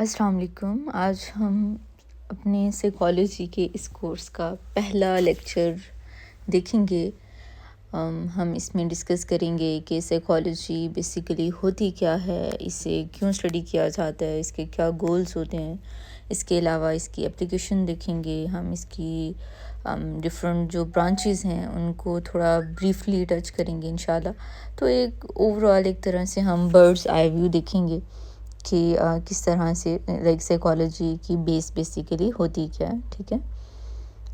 السلام علیکم. آج ہم اپنے سائیکالوجی کے اس کورس کا پہلا لیکچر دیکھیں گے. ہم اس میں ڈسکس کریں گے کہ سائیکالوجی بیسیکلی ہوتی کیا ہے، اسے کیوں اسٹڈی کیا جاتا ہے، اس کے کیا گولز ہوتے ہیں. اس کے علاوہ اس کی اپلیکیشن دیکھیں گے. ہم اس کی ڈفرینٹ جو برانچز ہیں ان کو تھوڑا بریفلی ٹچ کریں گے انشاءاللہ. تو ایک اوور آل ایک طرح سے ہم برڈز آئی ویو دیکھیں گے کہ کس طرح سے سائیکالوجی کی بیس بیسیکلی ہوتی کیا ہے. ٹھیک ہے،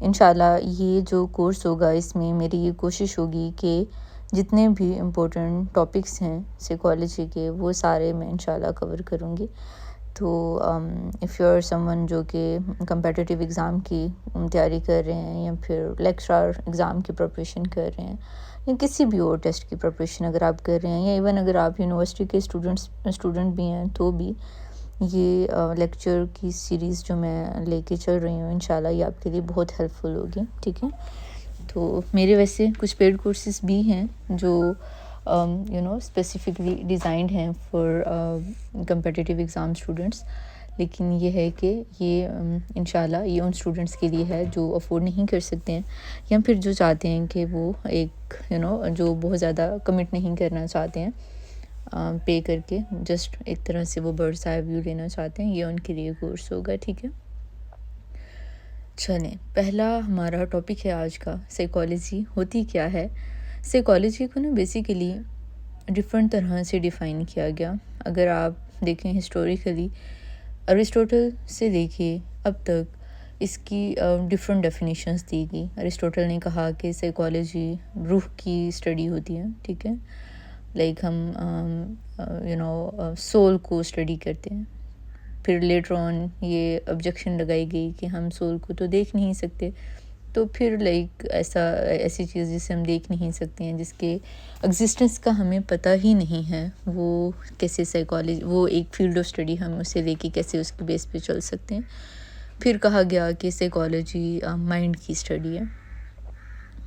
انشاءاللہ یہ جو کورس ہوگا اس میں میری یہ کوشش ہوگی کہ جتنے بھی امپورٹنٹ ٹاپکس ہیں سائیکالوجی کے وہ سارے میں انشاءاللہ کور کروں گی. تو if you are someone جو کہ کمپیٹیٹیو ایگزام کی تیاری کر رہے ہیں یا پھر لیکچرر ایگزام کی پریپریشن کر رہے ہیں یا کسی بھی اور ٹیسٹ کی پریپریشن اگر آپ کر رہے ہیں یا ایون اگر آپ یونیورسٹی کے اسٹوڈنٹ بھی ہیں تو بھی یہ لیکچر کی سیریز جو میں لے کے چل رہی ہوں انشاءاللہ یہ آپ کے لیے بہت ہیلپ فل ہوگی. ٹھیک ہے، تو میرے ویسے کچھ پیڈ کورسز بھی ہیں جو اسپیسیفکلی ڈیزائنڈ ہیں فار کمپیٹیٹیو ایگزام اسٹوڈنٹس. لیکن یہ ہے کہ یہ انشاءاللہ یہ ان اسٹوڈنٹس کے لیے ہے جو افورڈ نہیں کر سکتے ہیں یا پھر جو چاہتے ہیں کہ وہ ایک جو بہت زیادہ کمٹ نہیں کرنا چاہتے ہیں پے کر کے، جسٹ ایک طرح سے وہ برڈس آئی ویو لینا چاہتے ہیں، یہ ان کے لیے کورس ہوگا. ٹھیک ہے، چلیں پہلا ہمارا ٹاپک ہے آج کا سائیکالوجی ہوتی کیا ہے. سائیکالوجی کو بیسیکلی ڈفرینٹ طرح سے ڈیفائن کیا گیا. اگر آپ دیکھیں ہسٹوریکلی ارسطوٹل سے لے کے اب تک اس کی ڈفرینٹ ڈیفینیشنز دی گئی. ارسطوٹل نے کہا کہ سائیکالوجی روح کی اسٹڈی ہوتی ہے. ٹھیک ہے، لائک ہم سول کو اسٹڈی کرتے ہیں. پھر لیٹر آن یہ آبجیکشن لگائی گئی کہ ہم سول کو تو دیکھ نہیں سکتے، تو پھر ایسی چیز جسے ہم دیکھ نہیں سکتے ہیں جس کے ایگزسٹنس کا ہمیں پتہ ہی نہیں ہے، وہ کیسے سائیکالوجی وہ ایک فیلڈ آف اسٹڈی ہم اسے لے کے کیسے اس کے بیس پہ چل سکتے ہیں. پھر کہا گیا کہ سائیکالوجی مائنڈ کی اسٹڈی ہے.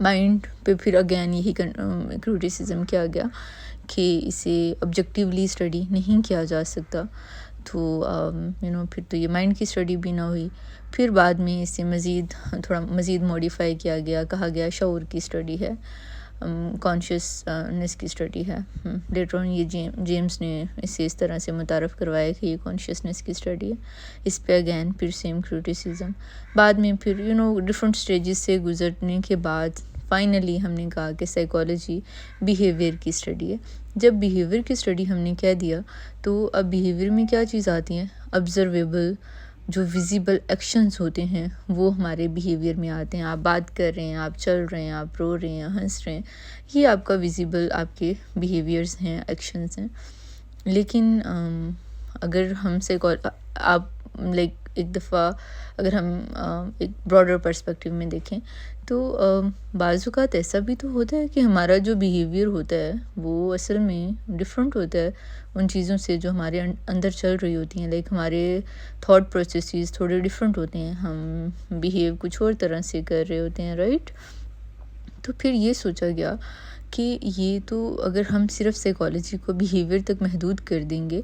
مائنڈ پہ پھر اگین یہی کریٹیسزم کیا گیا کہ اسے آبجیکٹیولی اسٹڈی نہیں کیا جا سکتا. تو پھر تو یہ مائنڈ کی اسٹڈی بھی نہ ہوئی. پھر بعد میں اسے مزید موڈیفائی کیا گیا، کہا گیا شعور کی اسٹڈی ہے، کانشیسنس کی اسٹڈی ہے. لیٹر آن یہ جیمس نے اسے اس طرح سے متعارف کروایا کہ یہ کانشیسنس کی اسٹڈی ہے. اس پہ اگین پھر سیم کریٹیسزم. بعد میں پھر ڈفرینٹ اسٹیجز سے گزرنے کے بعد فائنلی ہم نے کہا کہ سائیکالوجی بیہیویئر کی اسٹڈی ہے. جب بیہیویئر کی اسٹڈی ہم نے کہہ دیا تو اب بیہیویئر میں کیا چیز آتی ہیں، آبزرویبل جو ویزیبل ایکشنز ہوتے ہیں وہ ہمارے بیہیویئر میں آتے ہیں. آپ بات کر رہے ہیں، آپ چل رہے ہیں، آپ رو رہے ہیں، ہنس رہے ہیں، یہ آپ کا ویزیبل آپ کے بیہیویئرز ہیں، ایکشنز ہیں. لیکن اگر ہم آپ ایک دفعہ اگر ہم ایک براڈر پرسپیکٹیو میں دیکھیں تو بعض اوقات ایسا بھی تو ہوتا ہے کہ ہمارا جو بیہیویئر ہوتا ہے وہ اصل میں ڈفرینٹ ہوتا ہے ان چیزوں سے جو ہمارے اندر چل رہی ہوتی ہیں. ہمارے تھاٹ پروسیسز تھوڑے ڈفرینٹ ہوتے ہیں، ہم بیہیو کچھ اور طرح سے کر رہے ہوتے ہیں، رائٹ. تو پھر یہ سوچا گیا کہ یہ تو اگر ہم صرف سائیکالوجی کو بیہیویئر تک محدود کر دیں گے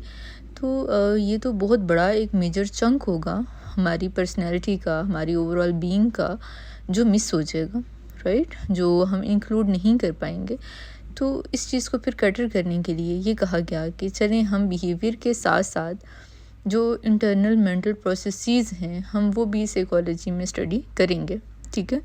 تو یہ تو بہت بڑا ایک میجر چنک ہوگا ہماری پرسنالٹی کا، ہماری اوور آل بینگ کا، جو مس ہو جائے گا، رائٹ، جو ہم انکلوڈ نہیں کر پائیں گے. تو اس چیز کو پھر کیٹر کرنے کے لیے یہ کہا گیا کہ چلیں ہم بیہیویئر کے ساتھ ساتھ جو انٹرنل مینٹل پروسیسز ہیں ہم وہ بھی سائیکالوجی میں اسٹڈی کریں گے. ٹھیک ہے،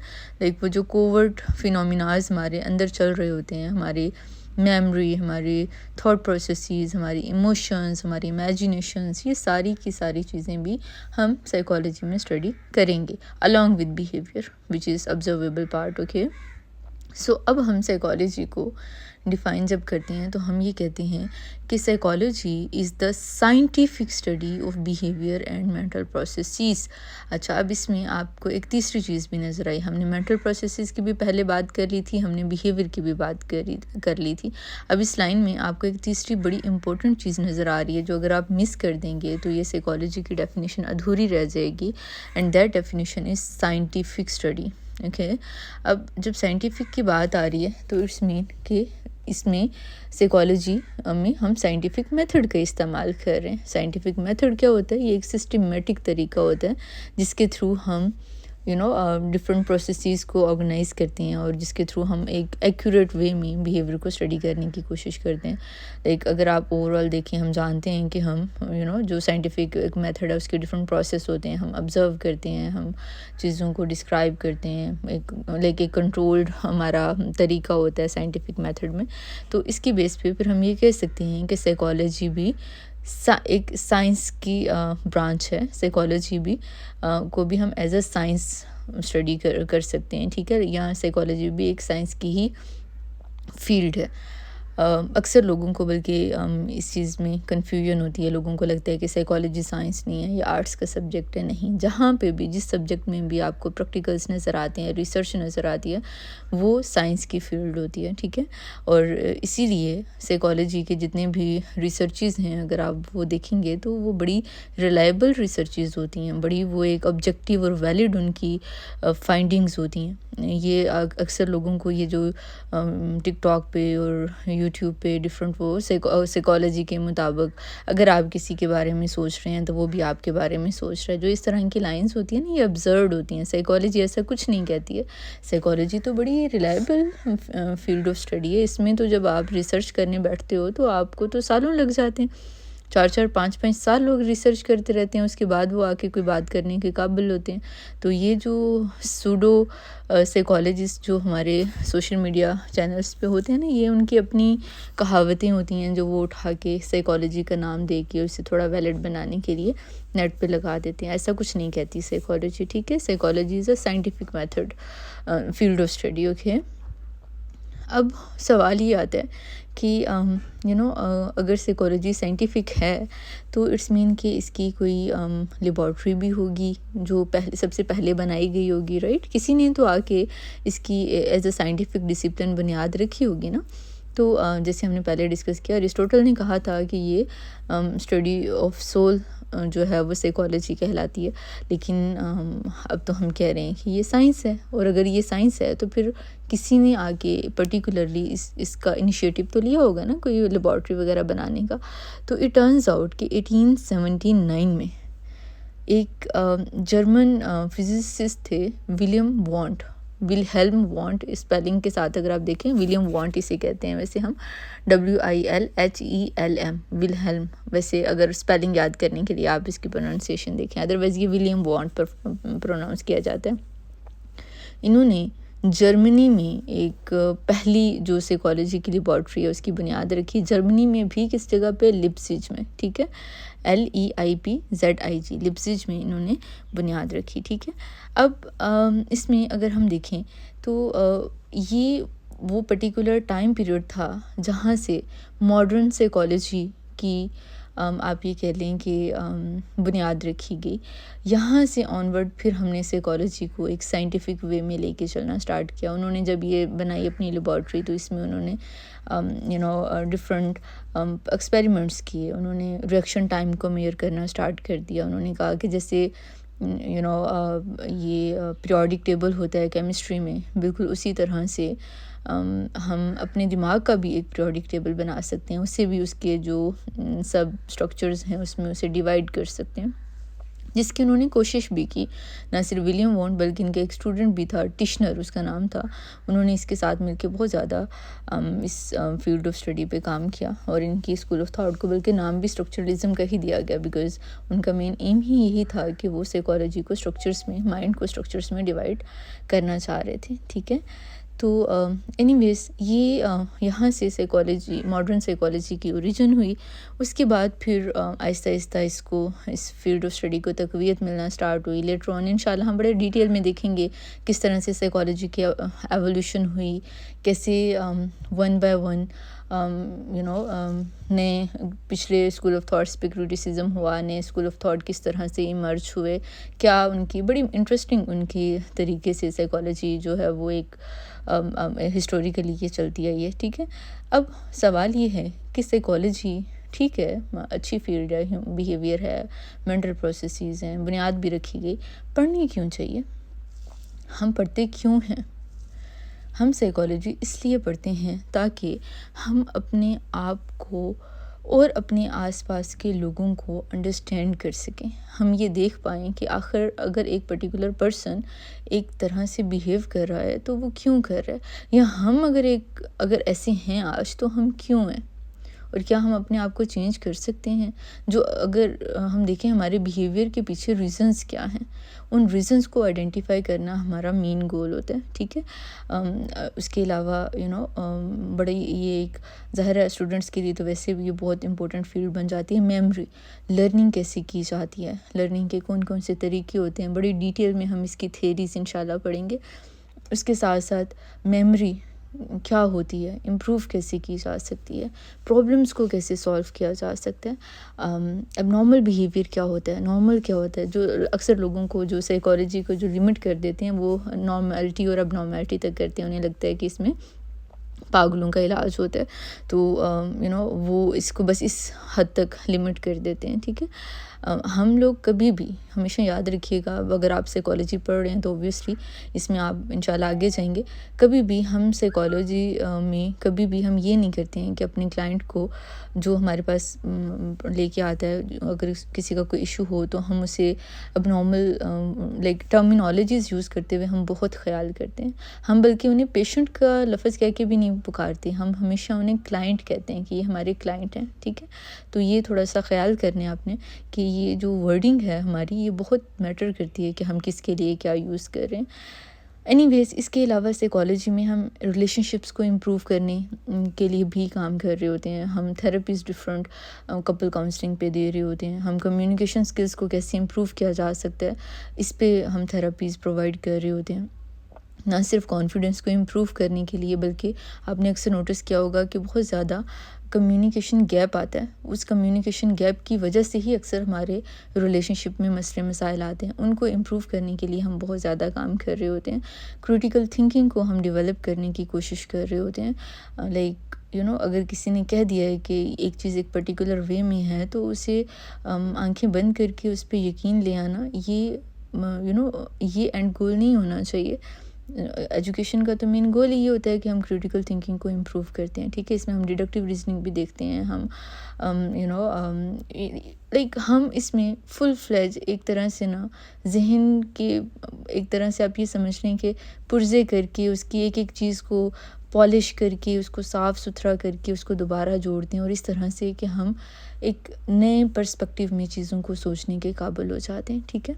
وہ جو کوورٹ فینومیناز ہمارے اندر چل رہے ہوتے ہیں، ہماری میموری، ہماری تھاٹ پروسیسز، ہماری ایموشنز، ہماری امیجینیشنز، یہ ساری کی ساری چیزیں بھی ہم سائیکالوجی میں اسٹڈی کریں گے along with behavior which is observable part. okay. سو اب ہم سائیکالوجی کو ڈیفائن جب کرتے ہیں تو ہم یہ کہتے ہیں کہ psychology is the scientific study of behaviour and mental processes. اچھا، اب اس میں آپ کو ایک تیسری چیز بھی نظر آئی. ہم نے مینٹل پروسیسز کی بھی پہلے بات کر لی تھی، ہم نے بیہیویئر کی بھی بات کر لی تھی. اب اس لائن میں آپ کو ایک تیسری بڑی امپورٹنٹ چیز نظر آ رہی ہے جو اگر آپ مس کر دیں گے تو یہ سائیکالوجی کی ڈیفینیشن ادھوری رہ جائے گی. And that definition is scientific study. Okay, اب جب سائنٹیفک کی بات آ رہی ہے تو اٹس مین کہ اس میں سائیکالوجی میں ہم سائنٹیفک میتھڈ کا استعمال کر رہے ہیں. سائنٹیفک میتھڈ کیا ہوتا ہے؟ یہ ایک سسٹمیٹک طریقہ ہوتا ہے جس کے تھرو ہم ڈفرینٹ پروسیسز کو آرگنائز کرتے ہیں اور جس کے تھرو ہم ایک ایکوریٹ وے میں بیہیویئر کو اسٹڈی کرنے کی کوشش کرتے ہیں. لائک اگر آپ اوور آل دیکھیں، ہم جانتے ہیں کہ ہم جو سائنٹیفک ایک میتھڈ ہے اس کے ڈفرینٹ پروسیس ہوتے ہیں. ہم آبزرو کرتے ہیں، ہم چیزوں کو ڈسکرائب کرتے ہیں، ایک کنٹرولڈ ہمارا طریقہ ہوتا ہے سائنٹیفک میتھڈ میں. تو اس کی بیس پہ پھر ہم یہ کہہ سکتے ہیں کہ سائیکالوجی بھی ایک سائنس کی برانچ ہے. سائیکالوجی بھی کو بھی ہم ایز اے سائنس اسٹڈی کر سکتے ہیں. ٹھیک ہے، یہاں سائیکالوجی بھی ایک سائنس کی ہی فیلڈ ہے. اکثر لوگوں کو بلکہ اس چیز میں کنفیوژن ہوتی ہے. لوگوں کو لگتا ہے کہ سائیکالوجی سائنس نہیں ہے، یہ آرٹس کا سبجیکٹ ہے. نہیں، جہاں پہ بھی جس سبجیکٹ میں بھی آپ کو پریکٹیکلس نظر آتے ہیں، ریسرچ نظر آتی ہے، وہ سائنس کی فیلڈ ہوتی ہے. ٹھیک ہے، اور اسی لیے سائیکالوجی کے جتنے بھی ریسرچز ہیں اگر آپ وہ دیکھیں گے تو وہ بڑی ریلائبل ریسرچز ہوتی ہیں، بڑی وہ ایک آبجیکٹیو اور ویلڈ ان کی فائنڈنگز ہوتی ہیں. یہ اکثر لوگوں کو یہ جو ٹک ٹاک پہ اور یوٹیوب پہ ڈفرینٹ وہ سائیکالوجی کے مطابق اگر آپ کسی کے بارے میں سوچ رہے ہیں تو وہ بھی آپ کے بارے میں سوچ رہا ہے، جو اس طرح کی لائنز ہوتی ہیں نا، یہ ابزرڈ ہوتی ہیں. سائیکالوجی ایسا کچھ نہیں کہتی ہے. سائیکالوجی تو بڑی ریلائبل فیلڈ آف اسٹڈی ہے. اس میں تو جب آپ ریسرچ کرنے بیٹھتے ہو تو آپ کو تو سالوں لگ جاتے ہیں. 4 5 سال لوگ ریسرچ کرتے رہتے ہیں، اس کے بعد وہ آ کے کوئی بات کرنے کے قابل ہوتے ہیں. تو یہ جو سوڈو سائیکالوجسٹ جو ہمارے سوشل میڈیا چینلز پہ ہوتے ہیں نا، یہ ان کی اپنی کہاوتیں ہوتی ہیں جو وہ اٹھا کے سائیکالوجی کا نام دے کے اسے تھوڑا ویلڈ بنانے کے لیے نیٹ پہ لگا دیتے ہیں. ایسا کچھ نہیں کہتی سائیکالوجی. ٹھیک ہے، psychology is a scientific method field of study. Okay, اب سوال یہ آتا ہے کہ اگر سائیکالوجی سائنٹیفک ہے تو اٹس مین کہ اس کی کوئی لیبارٹری بھی ہوگی جو سب سے پہلے بنائی گئی ہوگی، رائٹ؟ کسی نے تو آ کے اس کی ایز اے سائنٹیفک ڈسپلن بنیاد رکھی ہوگی نا. تو جیسے ہم نے پہلے ڈسکس کیا، ایرسٹوٹل نے کہا تھا کہ یہ اسٹڈی آف سول جو ہے وہ سائیکالوجی کہلاتی ہے. لیکن اب تو ہم کہہ رہے ہیں کہ یہ سائنس ہے، اور اگر یہ سائنس ہے تو پھر کسی نے آ کے پرٹیکولرلی اس کا انیشیٹو تو لیا ہوگا نا، کوئی لیبارٹری وغیرہ بنانے کا. تو اٹ ٹرنز آؤٹ کہ 1879 میں ایک جرمن فزسسٹ تھے، ولہیلم وانٹ. اسپیلنگ کے ساتھ اگر آپ دیکھیں، ولیم وانٹ اسے کہتے ہیں ویسے ہم، WILHELM، ولہیلم. ویسے اگر اسپیلنگ یاد کرنے کے لیے آپ اس کی پروننسیشن دیکھیں، ادروائز یہ ولیم وانٹ پر پروناؤنس کیا جاتا ہے. انہوں نے جرمنی میں ایک پہلی جو سائیکالوجی کی لیبارٹری ہے اس کی بنیاد رکھی. جرمنی میں بھی کس جگہ پہ؟ لپزگ میں. ٹھیک ہے، LEIPZIG، لپزگ میں انہوں نے بنیاد رکھی. ٹھیک ہے، اب اس میں اگر ہم دیکھیں تو یہ وہ پرٹیکولر ٹائم پیریڈ تھا جہاں سے ماڈرن سائیکالوجی کی آپ یہ کہہ لیں کہ بنیاد رکھی گئی. یہاں سے آنورڈ پھر ہم نے سائیکالوجی کو ایک سائنٹیفک وے میں لے کے چلنا سٹارٹ کیا. انہوں نے جب یہ بنائی اپنی لیبارٹری تو اس میں انہوں نے ڈفرینٹ ایکسپیریمنٹس کیے. انہوں نے ریئیکشن ٹائم کو میئر کرنا سٹارٹ کر دیا. انہوں نے کہا کہ جیسے یہ پیریوڈک ٹیبل ہوتا ہے کیمسٹری میں، بالکل اسی طرح سے ہم اپنے دماغ کا بھی ایک پیریوڈک ٹیبل بنا سکتے ہیں. اس سے بھی اس کے جو سب اسٹرکچرز ہیں اس میں اسے ڈیوائڈ کر سکتے ہیں، جس کی انہوں نے کوشش بھی کی. نہ صرف ولیم وانٹ بلکہ ان کا ایک اسٹوڈنٹ بھی تھا، ٹشنر اس کا نام تھا. انہوں نے اس کے ساتھ مل کے بہت زیادہ اس فیلڈ آف اسٹڈی پہ کام کیا، اور ان کی اسکول آف تھاٹ کو بلکہ نام بھی اسٹرکچرلزم کا ہی دیا گیا، بیکاز ان کا مین ایم ہی یہی تھا کہ وہ سائیکالوجی کو اسٹرکچرس میں، مائنڈ کو اسٹرکچرس میں ڈیوائڈ کرنا چاہ رہے تھے. ٹھیک ہے، تو اینی ویز یہ یہاں سے سائیکالوجی، ماڈرن سائیکالوجی کی اوریجن ہوئی. اس کے بعد پھر آہستہ آہستہ اس کو، اس فیلڈ آف اسٹڈی کو تقویت ملنا سٹارٹ ہوئی. لیٹر آن انشاءاللہ ہم بڑے ڈیٹیل میں دیکھیں گے کس طرح سے سائیکالوجی کی ایولیوشن ہوئی، کیسے ون بائی ون نئے پچھلے اسکول آف تھاٹس پہ کریٹیسزم ہوا، نئے اسکول آف تھاٹ کس طرح سے ایمرج ہوئے، کیا ان کی بڑی انٹرسٹنگ ان کی طریقے سے سائیکالوجی جو ہے وہ ایک ہسٹوریکلی یہ چلتی ہے یہ. ٹھیک ہے، اب سوال یہ ہے کہ سائیکالوجی ٹھیک ہے، اچھی فیلڈ ہے، بیہیویئر ہے، مینٹل پروسیسز ہیں، بنیاد بھی رکھی گئی. پڑھنی کیوں چاہیے؟ ہم پڑھتے کیوں ہیں؟ ہم سائیکالوجی اس لیے پڑھتے ہیں تاکہ ہم اپنے آپ کو اور اپنے آس پاس کے لوگوں کو انڈرسٹینڈ کر سکیں. ہم یہ دیکھ پائیں کہ آخر اگر ایک پرٹیکولر پرسن ایک طرح سے بیہیو کر رہا ہے تو وہ کیوں کر رہا ہے، یا ہم اگر ایسے ہیں آج تو ہم کیوں ہیں، اور کیا ہم اپنے آپ کو چینج کر سکتے ہیں. جو اگر ہم دیکھیں ہمارے بیہیویئر کے پیچھے ریزنز کیا ہیں، ان ریزنز کو آئیڈینٹیفائی کرنا ہمارا مین گول ہوتا ہے. ٹھیک ہے. اس کے علاوہ بڑی یہ ایک ظاہر ہے اسٹوڈنٹس کے لیے تو ویسے بھی یہ بہت امپورٹنٹ فیلڈ بن جاتی ہے. میموری، لرننگ کیسے کی جاتی ہے، لرننگ کے کون کون سے طریقے ہوتے ہیں، بڑی ڈیٹیل میں ہم اس کی تھیریز انشاءاللہ پڑھیں گے. اس کے ساتھ ساتھ میموری کیا ہوتی ہے، امپروو کیسے کی جا سکتی ہے، پرابلمس کو کیسے سالو کیا جا سکتا ہے. اب نارمل بیہیویئر کیا ہوتا ہے، نارمل کیا ہوتا ہے، جو اکثر لوگوں کو جو سائیکالوجی کو جو لمٹ کر دیتے ہیں وہ نارملٹی اور اب نارملٹی تک کرتے ہیں. انہیں لگتا ہے کہ اس میں پاگلوں کا علاج ہوتا ہے، تو وہ اس کو بس اس حد تک لمٹ کر دیتے ہیں. ٹھیک ہے. ہم لوگ کبھی بھی ہمیشہ یاد رکھیے گا، اگر آپ سائیکالوجی پڑھ رہے ہیں تو اوبویسلی اس میں آپ انشاءاللہ آگے جائیں گے. کبھی بھی ہم سائیکالوجی میں کبھی بھی ہم یہ نہیں کرتے ہیں کہ اپنے کلائنٹ کو جو ہمارے پاس لے کے آتا ہے، اگر کسی کا کوئی ایشو ہو تو ہم اسے اب نارمل ٹرمینالوجیز یوز کرتے ہوئے ہم بہت خیال کرتے ہیں. ہم بلکہ انہیں پیشنٹ کا لفظ کہہ کے بھی نہیں پکارتے، ہم ہمیشہ انہیں کلائنٹ کہتے ہیں کہ یہ ہمارے کلائنٹ ہیں. ٹھیک ہے. تو یہ تھوڑا سا خیال کرنے آپ نے کہ یہ جو ورڈنگ ہے ہماری یہ بہت میٹر کرتی ہے کہ ہم کس کے لیے کیا یوز کر رہے ہیں. اینی ویز اس کے علاوہ سائیکالوجی میں ہم ریلیشن شپس کو امپروو کرنے کے لیے بھی کام کر رہے ہوتے ہیں. ہم تھیراپیز ڈفرینٹ کپل کاؤنسلنگ پہ دے رہے ہوتے ہیں. ہم کمیونیکیشن سکلز کو کیسے امپروو کیا جا سکتا ہے اس پہ ہم تھیراپیز پرووائڈ کر رہے ہوتے ہیں. نہ صرف کانفیڈنس کو امپروو کرنے کے لیے بلکہ آپ نے اکثر نوٹس کیا ہوگا کہ بہت زیادہ کمیونیکیشن گیپ آتا ہے. اس کمیونیکیشن گیپ کی وجہ سے ہی اکثر ہمارے ریلیشن شپ میں مسئلے مسائل آتے ہیں. ان کو امپروو کرنے کے لیے ہم بہت زیادہ کام کر رہے ہوتے ہیں. کریٹیکل تھنکنگ کو ہم ڈیولپ کرنے کی کوشش کر رہے ہوتے ہیں. اگر کسی نے کہہ دیا ہے کہ ایک چیز ایک پرٹیکولر وے میں ہے تو اسے آنکھیں بند کر کے اس پہ یقین لے آنا، یہ اینڈ گول نہیں ہونا چاہیے. ایجوکیشن کا تو مین گول یہ ہوتا ہے کہ ہم کریٹیکل تھنکنگ کو امپروو کرتے ہیں. ٹھیک ہے. اس میں ہم ڈیڈکٹیو ریزننگ بھی دیکھتے ہیں. ہم ہم اس میں فل فلیج ایک طرح سے ذہن کے ایک طرح سے آپ یہ سمجھ لیں کہ پرزے کر کے اس کی ایک ایک چیز کو پالش کر کے اس کو صاف ستھرا کر کے اس کو دوبارہ جوڑتے ہیں، اور اس طرح سے کہ ہم ایک نئے پرسپیکٹیو میں چیزوں کو سوچنے کے قابل ہو جاتے ہیں. ٹھیک ہے.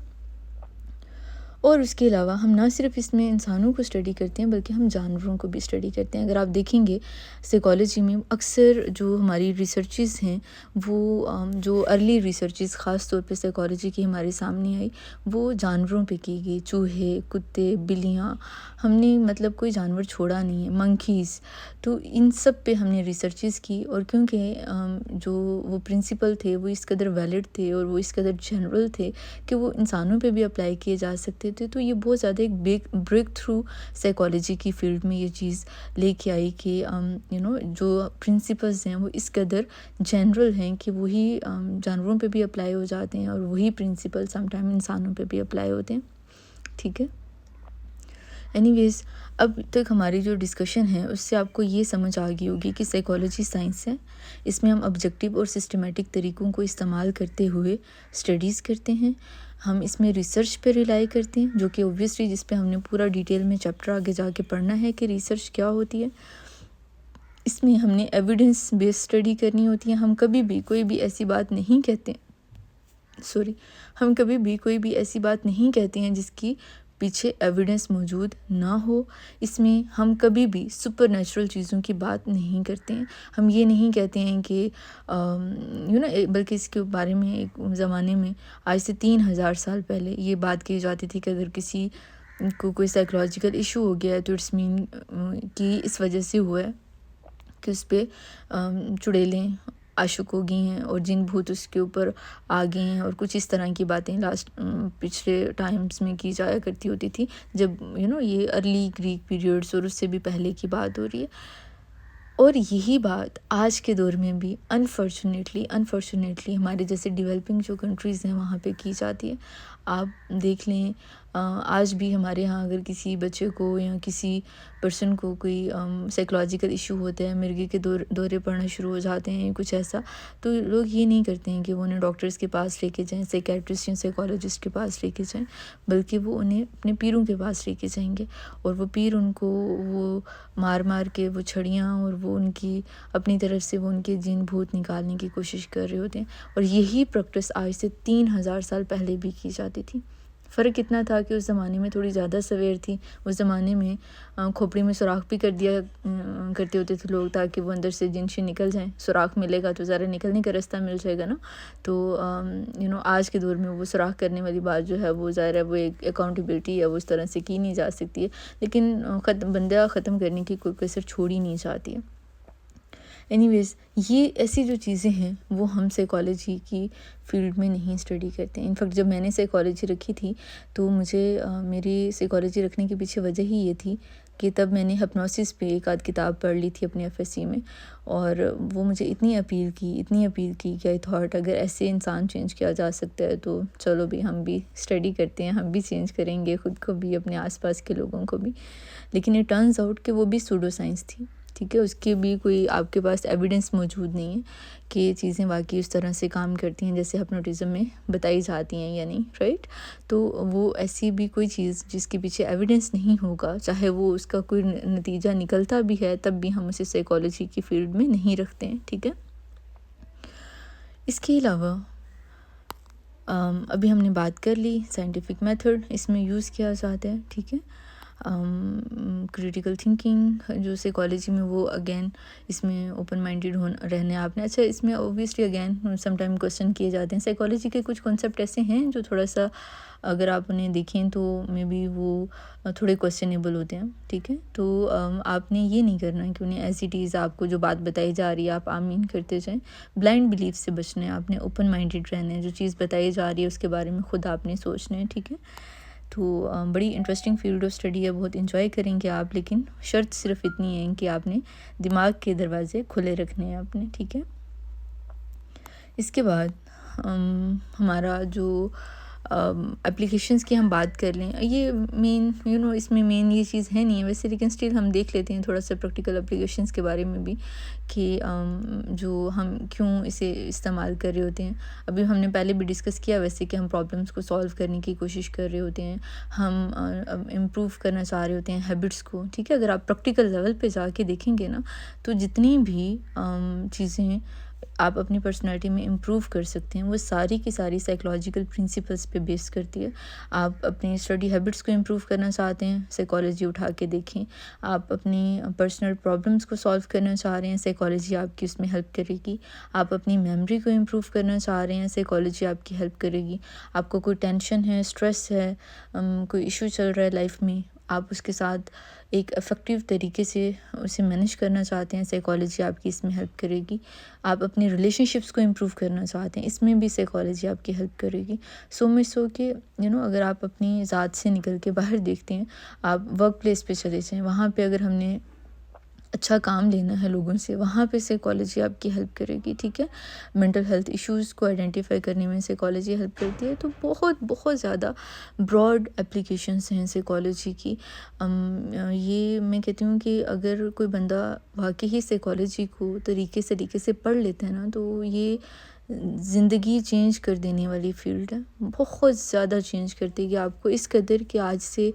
اور اس کے علاوہ ہم نہ صرف اس میں انسانوں کو اسٹڈی کرتے ہیں بلکہ ہم جانوروں کو بھی اسٹڈی کرتے ہیں. اگر آپ دیکھیں گے سائیکالوجی میں اکثر جو ہماری ریسرچز ہیں وہ جو ارلی ریسرچز خاص طور پہ سائیکالوجی کی ہمارے سامنے آئی وہ جانوروں پہ کی گئی. چوہے، کتے، بلیاں، ہم نے کوئی جانور چھوڑا نہیں ہے. منکیز، تو ان سب پہ ہم نے ریسرچز کی، اور کیونکہ جو وہ پرنسپل تھے وہ اس قدر ویلڈ تھے اور وہ اس قدر جنرل تھے کہ وہ انسانوں پہ بھی اپلائی کیے جا سکتے تھے، تو یہ بہت زیادہ ایک بریک تھرو سائیکالوجی کی فیلڈ میں یہ چیز لے کے آئی کہ جو پرنسپلز ہیں وہ اس قدر جنرل ہیں کہ وہی جانوروں پہ بھی اپلائی ہو جاتے ہیں، اور وہی پرنسپل سم ٹائم انسانوں پہ بھی اپلائی ہوتے ہیں. ٹھیک ہے. اینی ویز اب تک ہماری جو ڈسکشن ہے اس سے آپ کو یہ سمجھ آ گئی ہوگی کہ سائیکالوجی سائنس ہے. اس میں ہم آبجیکٹیو اور سسٹمیٹک طریقوں کو استعمال کرتے ہوئے اسٹڈیز کرتے ہیں. ہم اس میں ریسرچ پہ ریلائی کرتے ہیں، جو کہ اوبویسلی جس پہ ہم نے پورا ڈیٹیل میں چیپٹر آگے جا کے پڑھنا ہے کہ ریسرچ کیا ہوتی ہے. اس میں ہم نے ایویڈنس بیس اسٹڈی کرنی ہوتی ہے. ہم کبھی بھی کوئی بھی ایسی بات نہیں کہتے ہیں جس کی پیچھے ایویڈنس موجود نہ ہو. اس میں ہم کبھی بھی سپر نیچرل چیزوں کی بات نہیں کرتے ہیں. ہم یہ نہیں کہتے ہیں کہ بلکہ اس کے بارے میں ایک زمانے میں آج سے 3000 سال پہلے یہ بات کی جاتی تھی کہ اگر کسی کو کوئی سائیکولوجیکل ایشو ہو گیا ہے تو اٹس مین کہ اس وجہ سے ہوا ہے کہ اس پہ چڑیلیں عاشق ہو گئی ہیں اور جن بھوت اس کے اوپر آ گئے ہیں، اور کچھ اس طرح کی باتیں پچھلے ٹائمز میں کی جایا کرتی ہوتی تھی جب یہ ارلی گریک پیریڈز اور اس سے بھی پہلے کی بات ہو رہی ہے. اور یہی بات آج کے دور میں بھی انفارچونیٹلی ہمارے جیسے ڈیولپنگ جو کنٹریز ہیں وہاں پہ کی جاتی ہے. آپ دیکھ لیں آج بھی ہمارے یہاں اگر کسی بچے کو یا کسی پرسن کو کوئی سائیکولوجیکل ایشو ہوتا ہے، مرگی کے دورے پڑنا شروع ہو جاتے ہیں کچھ ایسا، تو لوگ یہ نہیں کرتے ہیں کہ وہ انہیں ڈاکٹرز کے پاس لے کے جائیں، سائیکیٹرسٹ یا سائیکالوجسٹ کے پاس لے کے جائیں، بلکہ وہ انہیں اپنے پیروں کے پاس لے کے جائیں گے، اور وہ پیر ان کو وہ مار مار کے وہ چھڑیاں اور وہ ان کی اپنی طرف سے وہ ان کے جن بھوت نکالنے کی کوشش کر رہے ہوتے ہیں، اور یہی پریکٹس آج سے 3000 سال پہلے بھی کی جاتی تھی۔ فرق اتنا تھا کہ اس زمانے میں تھوڑی زیادہ سویر تھی، اس زمانے میں کھوپڑی میں سوراخ بھی کر دیا کرتے ہوتے تھے لوگ، تاکہ وہ اندر سے جن نکل جائیں، سوراخ ملے گا تو ذرا نکلنے کا راستہ مل جائے گا نا۔ تو آج کے دور میں وہ سوراخ کرنے والی بات جو ہے وہ ظاہر ہے وہ ایک اکاؤنٹیبلٹی ہے، وہ اس طرح سے کی نہیں جا سکتی ہے، لیکن بندہ ختم کرنے کی کوئی کسر چھوڑی نہیں جاتی ہے۔ اینی ویز، یہ ایسی جو چیزیں ہیں وہ ہم سائیکالوجی کی فیلڈ میں نہیں اسٹڈی کرتے ہیں۔ انفیکٹ جب میں نے سائیکالوجی رکھی تھی تو مجھے میری سائیکالوجی رکھنے کے پیچھے وجہ ہی یہ تھی کہ تب میں نے ہپنوسس پہ ایک آدھ کتاب پڑھ لی تھی اپنے FSC میں، اور وہ مجھے اتنی اپیل کی کہ آئی تھاٹ اگر ایسے انسان چینج کیا جا سکتا ہے تو چلو بھی ہم بھی اسٹڈی کرتے ہیں، ہم بھی چینج کریں گے خود کو بھی، اپنے آس پاس کے لوگوں کو بھی۔ لیکن اٹ ٹرنز آؤٹ کہ وہ بھی سوڈو سائنس تھی، ٹھیک ہے، اس کی بھی کوئی آپ کے پاس ایویڈنس موجود نہیں ہے کہ یہ چیزیں واقعی اس طرح سے کام کرتی ہیں جیسے ہپنوٹزم میں بتائی جاتی ہیں یا نہیں، رائٹ؟ تو وہ ایسی بھی کوئی چیز جس کے پیچھے ایویڈنس نہیں ہوگا، چاہے وہ اس کا کوئی نتیجہ نکلتا بھی ہے، تب بھی ہم اسے سائیکالوجی کی فیلڈ میں نہیں رکھتے ہیں، ٹھیک ہے۔ اس کے علاوہ ابھی ہم نے بات کر لی سائنٹیفک میتھڈ اس میں یوز کیا جاتا ہے، ٹھیک ہے۔ کریٹیکل تھنکنگ جو سائیکالوجی میں، وہ اگین اس میں اوپن مائنڈیڈ رہنا ہے آپ نے۔ اچھا، اس میں obviously again some time question کیے جاتے ہیں، سائیکالوجی کے کچھ کنسیپٹ ایسے ہیں جو تھوڑا سا اگر آپ انہیں دیکھیں تو مے بی وہ تھوڑے کوسچنیبل ہوتے ہیں، ٹھیک ہے۔ تو آپ نے یہ نہیں کرنا کہ انہیں ایز اٹ از آپ کو جو بات بتائی جا رہی ہے آپ آمین کرتے جائیں، بلائنڈ بلیف سے بچنا ہے آپ نے، اوپن مائنڈیڈ رہنا ہے، جو چیز بتائی جا رہی ہے اس کے بارے میں خود آپ نے سوچنا ہے، ٹھیک ہے۔ تو بڑی انٹرسٹنگ فیلڈ آف اسٹڈی ہے، بہت انجوائے کریں گے آپ، لیکن شرط صرف اتنی ہے کہ آپ نے دماغ کے دروازے کھلے رکھنے ہیں آپ نے، ٹھیک ہے۔ اس کے بعد ہمارا جو اپلیکیشنز کی ہم بات کر لیں، یہ مین اس میں مین یہ چیز ہے نہیں ہے ویسے، لیکن اسٹل ہم دیکھ لیتے ہیں تھوڑا سا پریکٹیکل اپلیکیشنز کے بارے میں بھی کہ جو ہم کیوں اسے استعمال کر رہے ہوتے ہیں۔ ابھی ہم نے پہلے بھی ڈسکس کیا ویسے کہ ہم پرابلمس کو سالو کرنے کی کوشش کر رہے ہوتے ہیں، ہم امپروو کرنا چاہ رہے ہوتے ہیں ہیبٹس کو، ٹھیک ہے۔ اگر آپ پریکٹیکل لیول پہ جا کے دیکھیں گے نا تو جتنی بھی چیزیں آپ اپنی پرسنالٹی میں امپروو کر سکتے ہیں وہ ساری کی ساری سائیکولوجیکل پرنسپلس پہ بیس کرتی ہے۔ آپ اپنی اسٹڈی ہیبٹس کو امپروو کرنا چاہتے ہیں، سائیکالوجی اٹھا کے دیکھیں۔ آپ اپنی پرسنل پرابلمس کو سالو کرنا چاہ رہے ہیں، سائیکالوجی آپ کی اس میں ہیلپ کرے گی۔ آپ اپنی میموری کو امپروو کرنا چاہ رہے ہیں، سائیکالوجی آپ کی ہیلپ کرے گی۔ آپ کو کوئی ٹینشن ہے، اسٹریس ہے، کوئی ایشو چل رہا ہے لائف میں، آپ اس کے ساتھ ایک افیکٹو طریقے سے اسے مینیج کرنا چاہتے ہیں، سائیکالوجی آپ کی اس میں ہیلپ کرے گی۔ آپ اپنی ریلیشن شپس کو امپروو کرنا چاہتے ہیں، اس میں بھی سائیکالوجی آپ کی ہیلپ کرے گی۔ سو مچ سو کہ اگر آپ اپنی ذات سے نکل کے باہر دیکھتے ہیں، آپ ورک پلیس پہ چلے جائیں، وہاں پہ اگر ہم نے اچھا کام لینا ہے لوگوں سے، وہاں پہ سائیکالوجی آپ کی ہیلپ کرے گی، ٹھیک ہے۔ مینٹل ہیلتھ ایشوز کو آئیڈینٹیفائی کرنے میں سائیکالوجی ہیلپ کرتی ہے۔ تو بہت زیادہ براڈ اپلیکیشنس ہیں سائیکالوجی کی۔ یہ میں کہتی ہوں کہ اگر کوئی بندہ واقعی سائیکالوجی کو طریقے سے پڑھ لیتا ہے نا تو یہ زندگی چینج کر دینے والی فیلڈ ہے، بہت زیادہ چینج کرتے گی آپ کو، اس قدر کہ آج سے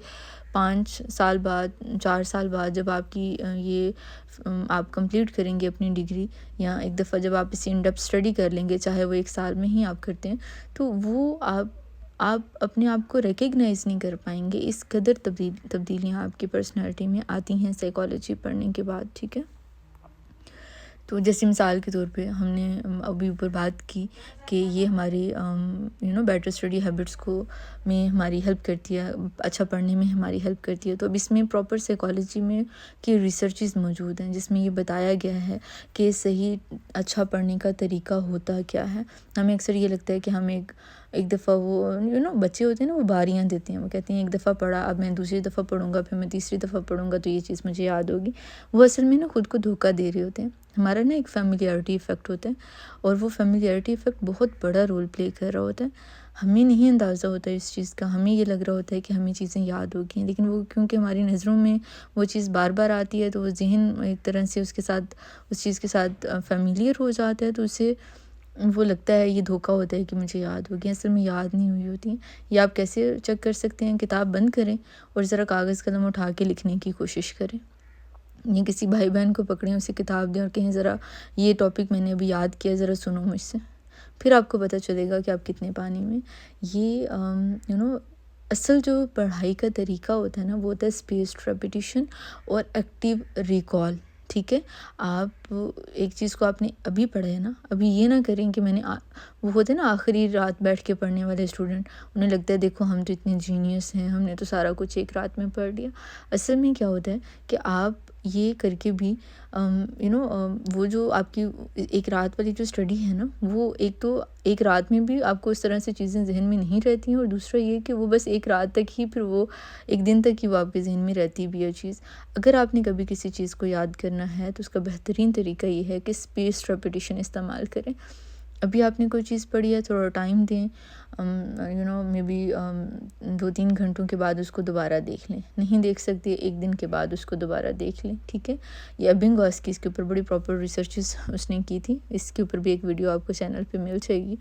5 سال بعد 4 سال بعد جب آپ کی یہ آپ کمپلیٹ کریں گے اپنی ڈگری، یا ایک دفعہ جب آپ اسے ان ڈیپتھ اسٹڈی کر لیں گے، چاہے وہ 1 سال میں ہی آپ کرتے ہیں، تو وہ آپ اپنے آپ کو ریکگنائز نہیں کر پائیں گے، اس قدر تبدیلیاں آپ کی پرسنالٹی میں آتی ہیں سائیکالوجی پڑھنے کے بعد، ٹھیک ہے۔ تو جیسے مثال کے طور پہ ہم نے ابھی اوپر بات کی کہ یہ ہماری بیٹر اسٹڈی ہیبٹس کو میں ہماری ہیلپ کرتی ہے، اچھا پڑھنے میں ہماری ہیلپ کرتی ہے۔ تو اب اس میں پراپر سائیکالوجی میں کی ریسرچز موجود ہیں جس میں یہ بتایا گیا ہے کہ صحیح اچھا پڑھنے کا طریقہ ہوتا کیا ہے۔ ہمیں اکثر یہ لگتا ہے کہ ہم ایک دفعہ وہ بچے ہوتے ہیں نا، وہ باریاں دیتے ہیں، وہ کہتے ہیں ایک دفعہ پڑھا، اب میں دوسری دفعہ پڑھوں گا، پھر میں تیسری دفعہ پڑھوں گا تو یہ چیز مجھے یاد ہوگی۔ وہ اصل میں نا خود کو دھوکہ دے رہے ہوتے ہیں۔ ہمارا نا ایک فیملیئرٹی ایفیکٹ ہوتا ہے، اور وہ فیملیئرٹی ایفیکٹ بہت بڑا رول پلے کر رہا ہوتا ہے. ہمیں نہیں اندازہ ہوتا ہے اس چیز کا، ہمیں یہ لگ رہا ہوتا ہے کہ ہمیں چیزیں یاد ہو گئی ہیں، لیکن وہ کیونکہ ہماری نظروں میں وہ چیز بار بار آتی ہے تو وہ ذہن ایک طرح سے اس چیز کے ساتھ فیملیئر ہو جاتا ہے، تو اسے وہ لگتا ہے یہ دھوکہ ہوتا ہے کہ مجھے یاد ہو گیا، اصل میں یاد نہیں ہوئی ہوتی ہیں. یا آپ کیسے چیک کر سکتے ہیں؟ کتاب بند کریں اور ذرا کاغذ قلم اٹھا کے لکھنے کی کوشش کریں، یا کسی بھائی بہن کو پکڑیں، اسے کتاب دیں اور کہیں ذرا یہ ٹاپک میں نے ابھی یاد کیا، ذرا سنو مجھ سے. پھر آپ کو پتہ چلے گا کہ آپ کتنے پانی میں. یہ اصل جو پڑھائی کا طریقہ ہوتا ہے نا، وہ ہوتا ہے اسپیسڈ ریپیٹیشن اور ایکٹیو ریکال. ٹھیک ہے، آپ ایک چیز کو آپ نے ابھی پڑھا ہے نا، ابھی یہ نہ کریں کہ میں نے وہ ہوتے ہیں نا آخری رات بیٹھ کے پڑھنے والے اسٹوڈنٹ، انہیں لگتا ہے دیکھو ہم تو اتنے جینیس ہیں، ہم نے تو سارا کچھ ایک رات میں پڑھ لیا. اصل میں کیا ہوتا ہے کہ آپ یہ کر کے بھی وہ جو آپ کی ایک رات والی جو اسٹڈی ہے نا، وہ ایک تو ایک رات میں بھی آپ کو اس طرح سے چیزیں ذہن میں نہیں رہتی ہیں، اور دوسرا یہ کہ وہ بس ایک رات تک ہی، پھر وہ ایک دن تک ہی وہ آپ کے ذہن میں رہتی بھی ہے چیز. اگر آپ نے کبھی کسی چیز کو یاد کرنا ہے تو اس کا بہترین طریقہ یہ ہے کہ اسپیسڈ ریپیٹیشن استعمال کریں. ابھی آپ نے کوئی چیز پڑھی ہے، تھوڑا ٹائم دیں، مے بی 2-3 گھنٹوں کے بعد اس کو دوبارہ دیکھ لیں. نہیں دیکھ سکتے، ایک دن کے بعد اس کو دوبارہ دیکھ لیں. ٹھیک ہے، یہ ابنگاسکی اس کے اوپر بڑی پراپر ریسرچز اس نے کی تھی. اس کے اوپر بھی ایک ویڈیو آپ کو چینل پہ مل جائے گی،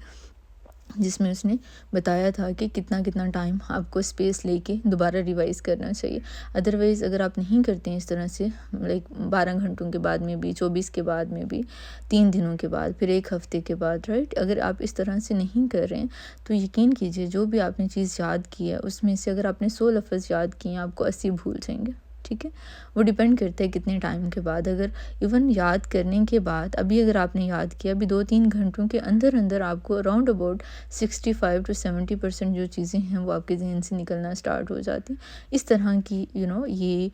جس میں اس نے بتایا تھا کہ کتنا ٹائم آپ کو اسپیس لے کے دوبارہ ریوائز کرنا چاہیے. ادروائز اگر آپ نہیں کرتے ہیں اس طرح سے، لائک 12 گھنٹوں کے بعد میں بھی، 24 کے بعد میں بھی، 3 دنوں کے بعد، پھر 1 ہفتے کے بعد، رائٹ، اگر آپ اس طرح سے نہیں کر رہے ہیں تو یقین کیجئے جو بھی آپ نے چیز یاد کی ہے اس میں سے اگر آپ نے 100 لفظ یاد کیے ہیں، آپ کو 80 بھول جائیں گے. ٹھیک ہے، وہ ڈیپینڈ کرتا ہے کتنے ٹائم کے بعد. اگر ایون یاد کرنے کے بعد ابھی اگر آپ نے یاد کیا، ابھی 2-3 گھنٹوں کے اندر آپ کو اراؤنڈ اباؤٹ 65 to 70% جو چیزیں ہیں وہ آپ کے ذہن سے نکلنا سٹارٹ ہو جاتی ہیں. اس طرح کی یہ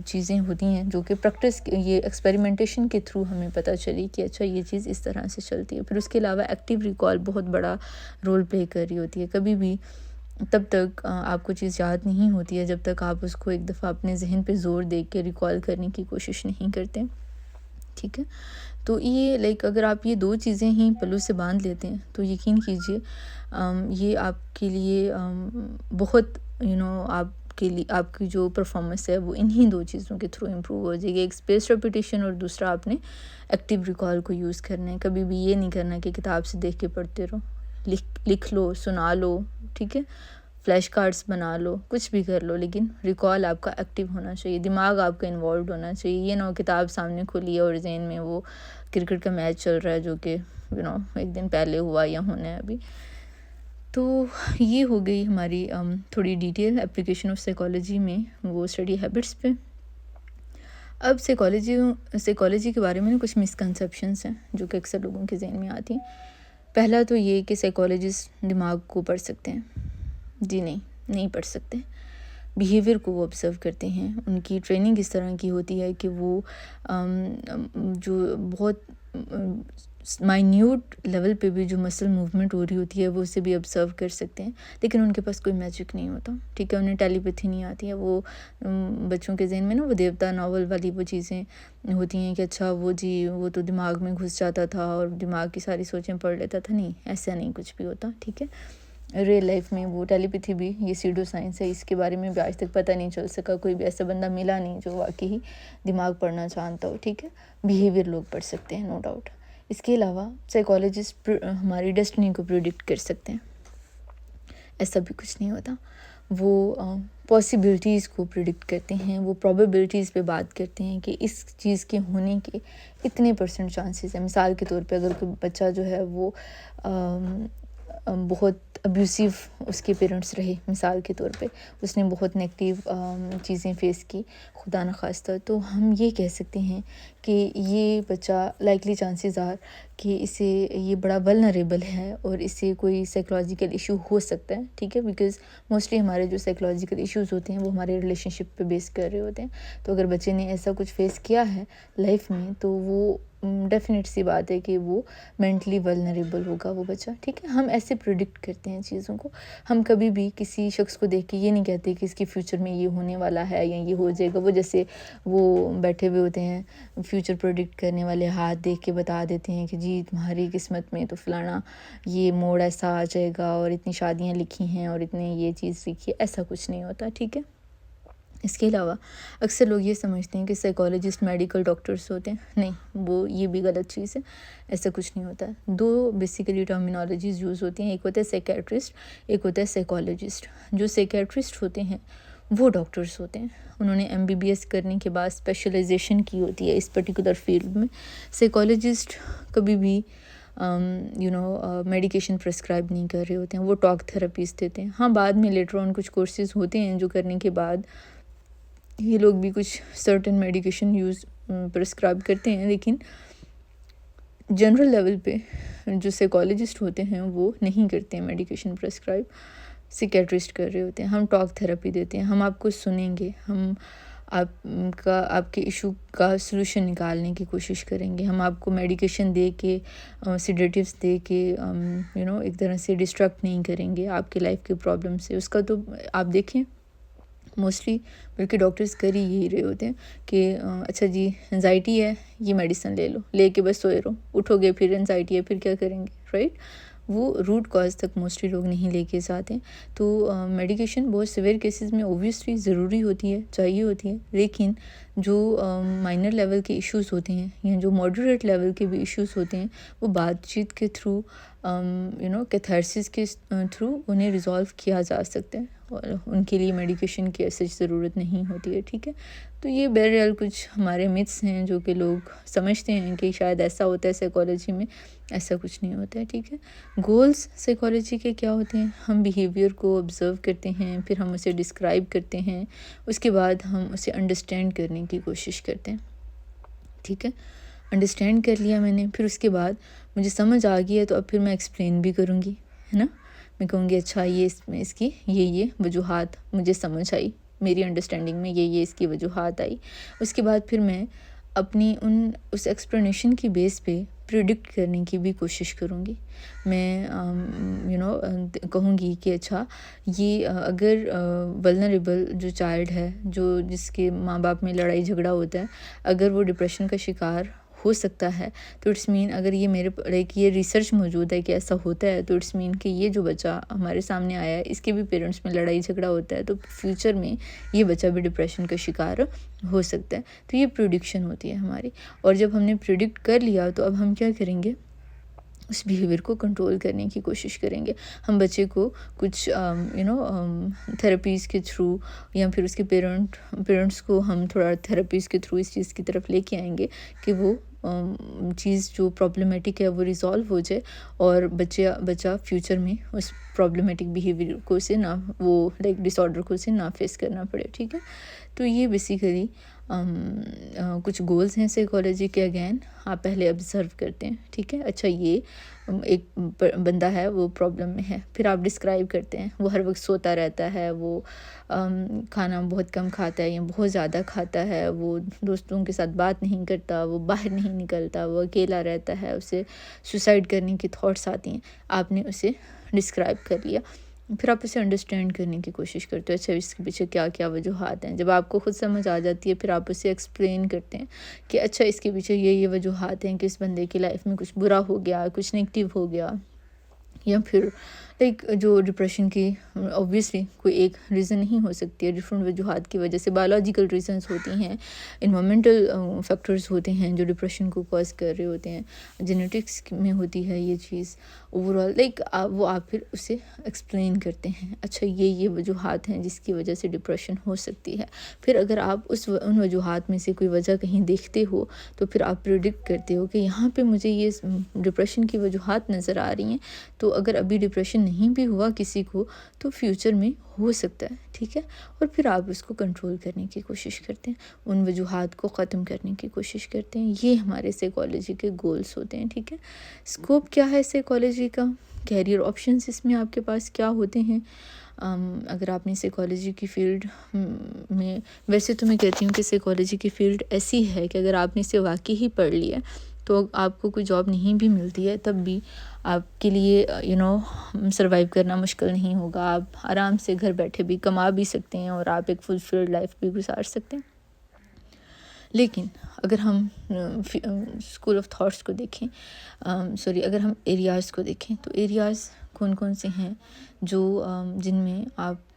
چیزیں ہوتی ہیں جو کہ پریکٹس، یہ ایکسپیریمنٹیشن کے تھرو ہمیں پتہ چلی کہ اچھا یہ چیز اس طرح سے چلتی ہے. پھر اس کے علاوہ ایکٹیو ریکال بہت بڑا رول پلے کر رہی ہوتی ہے. کبھی بھی تب تک آپ کو چیز یاد نہیں ہوتی ہے جب تک آپ اس کو ایک دفعہ اپنے ذہن پہ زور دے کے ریکال کرنے کی کوشش نہیں کرتے. ٹھیک ہے، تو یہ لائک اگر آپ یہ 2 چیزیں ہی پلو سے باندھ لیتے ہیں تو یقین کیجئے یہ آپ کے لیے بہت آپ کی جو پرفارمنس ہے وہ انہی 2 چیزوں کے تھرو امپروو ہو جائے گی. ایک اسپیس ریپیٹیشن اور دوسرا آپ نے ایکٹیو ریکال کو یوز کرنا ہے. کبھی بھی یہ نہیں کرنا کہ کتاب سے دیکھ کے پڑھتے رہو، لکھ لو، سنا لو، ٹھیک ہے، فلیش کارڈز بنا لو، کچھ بھی کر لو، لیکن ریکال آپ کا ایکٹیو ہونا چاہیے، دماغ آپ کا انوالوڈ ہونا چاہیے. یہ نہ ہو کتاب سامنے کھلی ہے اور ذہن میں وہ کرکٹ کا میچ چل رہا ہے جو کہ ایک دن پہلے ہوا یا ہونا ہے ابھی. تو یہ ہو گئی ہماری تھوڑی ڈیٹیل اپلیکیشن آف سائیکالوجی میں وہ اسٹڈی ہیبٹس پہ. اب سائیکالوجی کے بارے میں کچھ مسکنسیپشنس ہیں جو کہ اکثر لوگوں کے ذہن میں آتی ہیں. پہلا تو یہ کہ سائیکالوجسٹ دماغ کو پڑھ سکتے ہیں. جی نہیں پڑھ سکتے. بیہیویئر کو وہ آبزرو کرتے ہیں. ان کی ٹریننگ اس طرح کی ہوتی ہے کہ وہ جو بہت مائنیوٹ لیول پہ بھی جو مسل موومنٹ ہو رہی ہوتی ہے وہ اسے بھی آبزرو کر سکتے ہیں، لیکن ان کے پاس کوئی میجک نہیں ہوتا. ٹھیک ہے، انہیں ٹیلی پیتھی نہیں آتی ہے. وہ بچوں کے ذہن میں نا وہ دیوتا ناول والی وہ چیزیں ہوتی ہیں کہ اچھا وہ تو دماغ میں گھس جاتا تھا اور دماغ کی ساری سوچیں پڑھ لیتا تھا. نہیں، ایسا نہیں کچھ بھی ہوتا. ٹھیک ہے، ریئل لائف میں وہ ٹیلی پیتھی بھی یہ سیڈو سائنس ہے. اس کے بارے میں بھی آج تک پتہ نہیں چل سکا، کوئی بھی ایسا بندہ ملا نہیں جو واقعی دماغ پڑھنا جانتا ہو. ٹھیک ہے، بیہیویئر لوگ پڑھ سکتے ہیں، نو ڈاؤٹ. اس کے علاوہ سائیکالوجسٹ ہماری ڈیسٹنی کو پریڈکٹ کر سکتے ہیں. ایسا بھی کچھ نہیں ہوتا. وہ پاسبلٹیز کو پریڈکٹ کرتے ہیں، وہ پروبیبلٹیز پہ بات کرتے ہیں کہ اس چیز کے ہونے کے اتنے % چانسز ہیں. مثال کے طور پہ اگر کوئی بچہ جو ہے وہ بہت ابیوسیو اس کے پیرنٹس رہے، مثال کے طور پہ اس نے بہت نیگیٹیو چیزیں فیس کی خدا نخواستہ، تو ہم یہ کہہ سکتے ہیں کہ یہ بچہ لائکلی چانسز آر کہ اسے یہ بڑا ولنریبل ہے اور اسے کوئی سائیکولوجیکل ایشو ہو سکتا ہے. ٹھیک ہے، بیکاز موسٹلی ہمارے جو سائیکولوجیکل ایشوز ہوتے ہیں وہ ہمارے ریلیشن شپ پہ بیس کر رہے ہوتے ہیں. تو اگر بچے نے ایسا کچھ فیس کیا ہے لائف میں تو وہ ڈیفینیٹ سی بات ہے کہ وہ مینٹلی ولنریبل ہوگا وہ بچہ. ٹھیک ہے، ہم ایسے پریڈکٹ کرتے ہیں چیزوں کو. ہم کبھی بھی کسی شخص کو دیکھ کے یہ نہیں کہتے کہ اس کے فیوچر میں یہ ہونے والا ہے یا یہ ہو جائے گا. وہ جیسے وہ بیٹھے ہوئے ہوتے ہیں فیوچر پروڈکٹ کرنے والے ہاتھ دیکھ کے بتا دیتے ہیں کہ جی تمہاری قسمت میں تو فلانا یہ موڑ ایسا آ جائے گا اور اتنی شادیاں لکھی ہیں اور اتنے یہ چیز لکھی ہے. ایسا کچھ نہیں ہوتا, ٹھیک ہے. اس کے علاوہ اکثر لوگ یہ سمجھتے ہیں کہ سائیکالوجسٹ میڈیکل ڈاکٹرس ہوتے ہیں. نہیں, وہ یہ بھی غلط چیز ہے. ایسا کچھ نہیں ہوتا. دو بیسیکلی ٹرمینالوجیز یوز ہوتی ہیں, ایک ہوتا ہے سائیکیٹرسٹ, ایک ہوتا ہے سائیکالوجسٹ. جو سائیکیٹرسٹ ہوتے ہیں وہ ڈاکٹرس ہوتے ہیں, انہوں نے MBBS کرنے کے بعد اسپیشلائزیشن کی ہوتی ہے اس پرٹیکولر فیلڈ میں. سائیکالوجسٹ کبھی بھی میڈیکیشن پرسکرائب نہیں کر رہے ہوتے ہیں, وہ ٹاک تھراپیز دیتے ہیں. ہاں, بعد میں لیٹر آن کچھ کورسز ہوتے ہیں جو کرنے کے بعد یہ لوگ بھی کچھ سرٹن میڈیکیشن پرسکرائب کرتے ہیں, لیکن جنرل لیول پہ جو سائیکالوجسٹ ہوتے ہیں وہ نہیں کرتے ہیں میڈیکیشن پرسکرائب, سائیکیٹرسٹ کر رہے ہوتے ہیں. ہم ٹاک تھراپی دیتے ہیں, ہم آپ کو سنیں گے, ہم آپ کے ایشو کا سلوشن نکالنے کی کوشش کریں گے, ہم آپ کو میڈیکیشن دے کے سیڈیٹیوز دے کے ایک طرح سے ڈسٹریکٹ نہیں کریں گے آپ کی لائف کے پرابلم سے. اس کا تو آپ دیکھیں موسٹلی بلکہ ڈاکٹرز کر ہی یہی رہے ہوتے ہیں کہ اچھا جی انزائٹی ہے, یہ میڈیسن لے لو, لے کے بس سوئے رہو, اٹھو گے پھر انزائٹی ہے, پھر کیا کریں گے, رائٹ. وہ روٹ کاز تک موسٹلی لوگ نہیں لے کے جاتے. تو میڈیکیشن بہت سیویئر کیسز میں اوبویسلی ضروری ہوتی ہے, چاہیے ہوتی ہے, لیکن جو مائنر لیول کے ایشوز ہوتے ہیں یا جو ماڈریٹ لیول کے بھی ایشوز ہوتے ہیں وہ بات چیت کے تھرو کیتھارسس کے تھرو انہیں ریزالو کیا جا سکتا ہے, اور ان کے لیے میڈیکیشن کی ایسی ضرورت نہیں ہوتی ہے, ٹھیک ہے. تو یہ بہرحال کچھ ہمارے متس ہیں جو کہ لوگ سمجھتے ہیں کہ شاید ایسا ہوتا ہے سائیکالوجی میں. ایسا کچھ نہیں ہوتا ہے, ٹھیک ہے. گولز سائیکالوجی کے کیا ہوتے ہیں؟ ہم بیہیویئر کو آبزرو کرتے ہیں, پھر ہم اسے ڈسکرائب کرتے ہیں, اس کے بعد ہم اسے انڈرسٹینڈ کرنے کی کوشش کرتے ہیں, ٹھیک ہے. انڈرسٹینڈ کر لیا میں نے, پھر اس کے بعد مجھے سمجھ آ گئی ہے تو اب پھر میں ایکسپلین بھی کروں گی, ہے نا. میں کہوں گی اچھا یہ اس کی یہ وجوہات مجھے سمجھ آئی, میری انڈرسٹینڈنگ میں یہ اس کی وجوہات آئی. اس کے بعد پھر میں اپنی اس ایکسپلینیشن کی بیس پہ پریڈکٹ کرنے کی بھی کوشش کروں گی. میں کہوں گی کہ اچھا یہ اگر ولنریبل جو چائلڈ ہے, جس کے ماں باپ میں لڑائی جھگڑا ہوتا ہے, اگر وہ ڈپریشن کا شکار ہو سکتا ہے تو اٹس مین, اگر یہ یہ ریسرچ موجود ہے کہ ایسا ہوتا ہے, تو اٹس مین کہ یہ جو بچہ ہمارے سامنے آیا ہے اس کے بھی پیرنٹس میں لڑائی جھگڑا ہوتا ہے, تو فیوچر میں یہ بچہ بھی ڈپریشن کا شکار ہو سکتا ہے. تو یہ پریڈکشن ہوتی ہے ہماری. اور جب ہم نے پریڈکٹ کر لیا تو اب ہم کیا کریں گے, اس بیہیویئر کو کنٹرول کرنے کی کوشش کریں گے. ہم بچے کو کچھ تھراپیز کے تھرو یا پھر اس کے پیرنٹس کو ہم تھوڑا تھراپیز کے تھرو اس چیز کی طرف لے کے آئیں گے کہ وہ چیز جو پرابلمیٹک ہے وہ ریزالو ہو جائے, اور بچہ فیوچر میں اس پرابلمیٹک بیہیویئر کو سے نہ وہ ڈس آرڈر کو سے نہ فیس کرنا پڑے, ٹھیک ہے. تو یہ بیسیکلی کچھ گولز ہیں سائیکالوجی کے. اگین آپ پہلے آبزرو کرتے ہیں, ٹھیک ہے. اچھا یہ ایک بندہ ہے وہ پرابلم میں ہے, پھر آپ ڈسکرائب کرتے ہیں وہ ہر وقت سوتا رہتا ہے, وہ کھانا بہت کم کھاتا ہے یا بہت زیادہ کھاتا ہے, وہ دوستوں کے ساتھ بات نہیں کرتا, وہ باہر نہیں نکلتا, وہ اکیلا رہتا ہے, اسے سوسائڈ کرنے کی تھاٹس آتی ہیں. آپ نے اسے ڈسکرائب کر لیا, پھر آپ اسے انڈرسٹینڈ کرنے کی کوشش کرتے ہو, اچھا اس کے پیچھے کیا کیا وجوہات ہیں. جب آپ کو خود سمجھ آ جاتی ہے پھر آپ اسے ایکسپلین کرتے ہیں کہ اچھا اس کے پیچھے یہ وجوہات ہیں کہ اس بندے کی لائف میں کچھ برا ہو گیا, کچھ نگیٹیو ہو گیا, یا پھر جو ڈپریشن کی اوبویسلی کوئی ایک ریزن نہیں ہو سکتی ہے, ڈفرینٹ وجوہات کی وجہ سے. بایولوجیکل ریزنز ہوتی ہیں, انوائرمنٹل فیکٹرز ہوتے ہیں جو ڈپریشن کو کاز کر رہے ہوتے ہیں, جینیٹکس میں ہوتی ہے یہ چیز. اوور آل وہ آپ پھر اسے ایکسپلین کرتے ہیں, اچھا یہ وجوہات ہیں جس کی وجہ سے ڈپریشن ہو سکتی ہے. پھر اگر آپ ان وجوہات میں سے کوئی وجہ کہیں دیکھتے ہو تو پھر آپ پریڈکٹ کرتے ہو کہ یہاں پہ مجھے یہ ڈپریشن کی وجوہات نظر آ رہی ہیں, تو اگر ابھی ڈپریشن نہیں بھی ہوا کسی کو تو فیوچر میں ہو سکتا ہے, ٹھیک ہے. اور پھر آپ اس کو کنٹرول کرنے کی کوشش کرتے ہیں, ان وجوہات کو ختم کرنے کی کوشش کرتے ہیں. یہ ہمارے سائیکالوجی کے گولز ہوتے ہیں, ٹھیک ہے. اسکوپ کیا ہے سائیکالوجی کا, کیریئر آپشنز اس میں آپ کے پاس کیا ہوتے ہیں. اگر آپ نے سائیکالوجی کی فیلڈ میں, ویسے تو میں کہتی ہوں کہ سائیکالوجی کی فیلڈ ایسی ہے کہ اگر آپ نے اسے واقعی ہی پڑھ لیا تو آپ کو کوئی جاب نہیں بھی ملتی ہے تب بھی آپ کے لیے سروائیو کرنا مشکل نہیں ہوگا. آپ آرام سے گھر بیٹھے بھی کما بھی سکتے ہیں اور آپ ایک فلفلڈ لائف بھی گزار سکتے ہیں. لیکن اگر ہم اسکول آف تھاٹس کو دیکھیں، اگر ہم ایریاز کو دیکھیں تو ایریاز کون کون سے ہیں جو جن میں آپ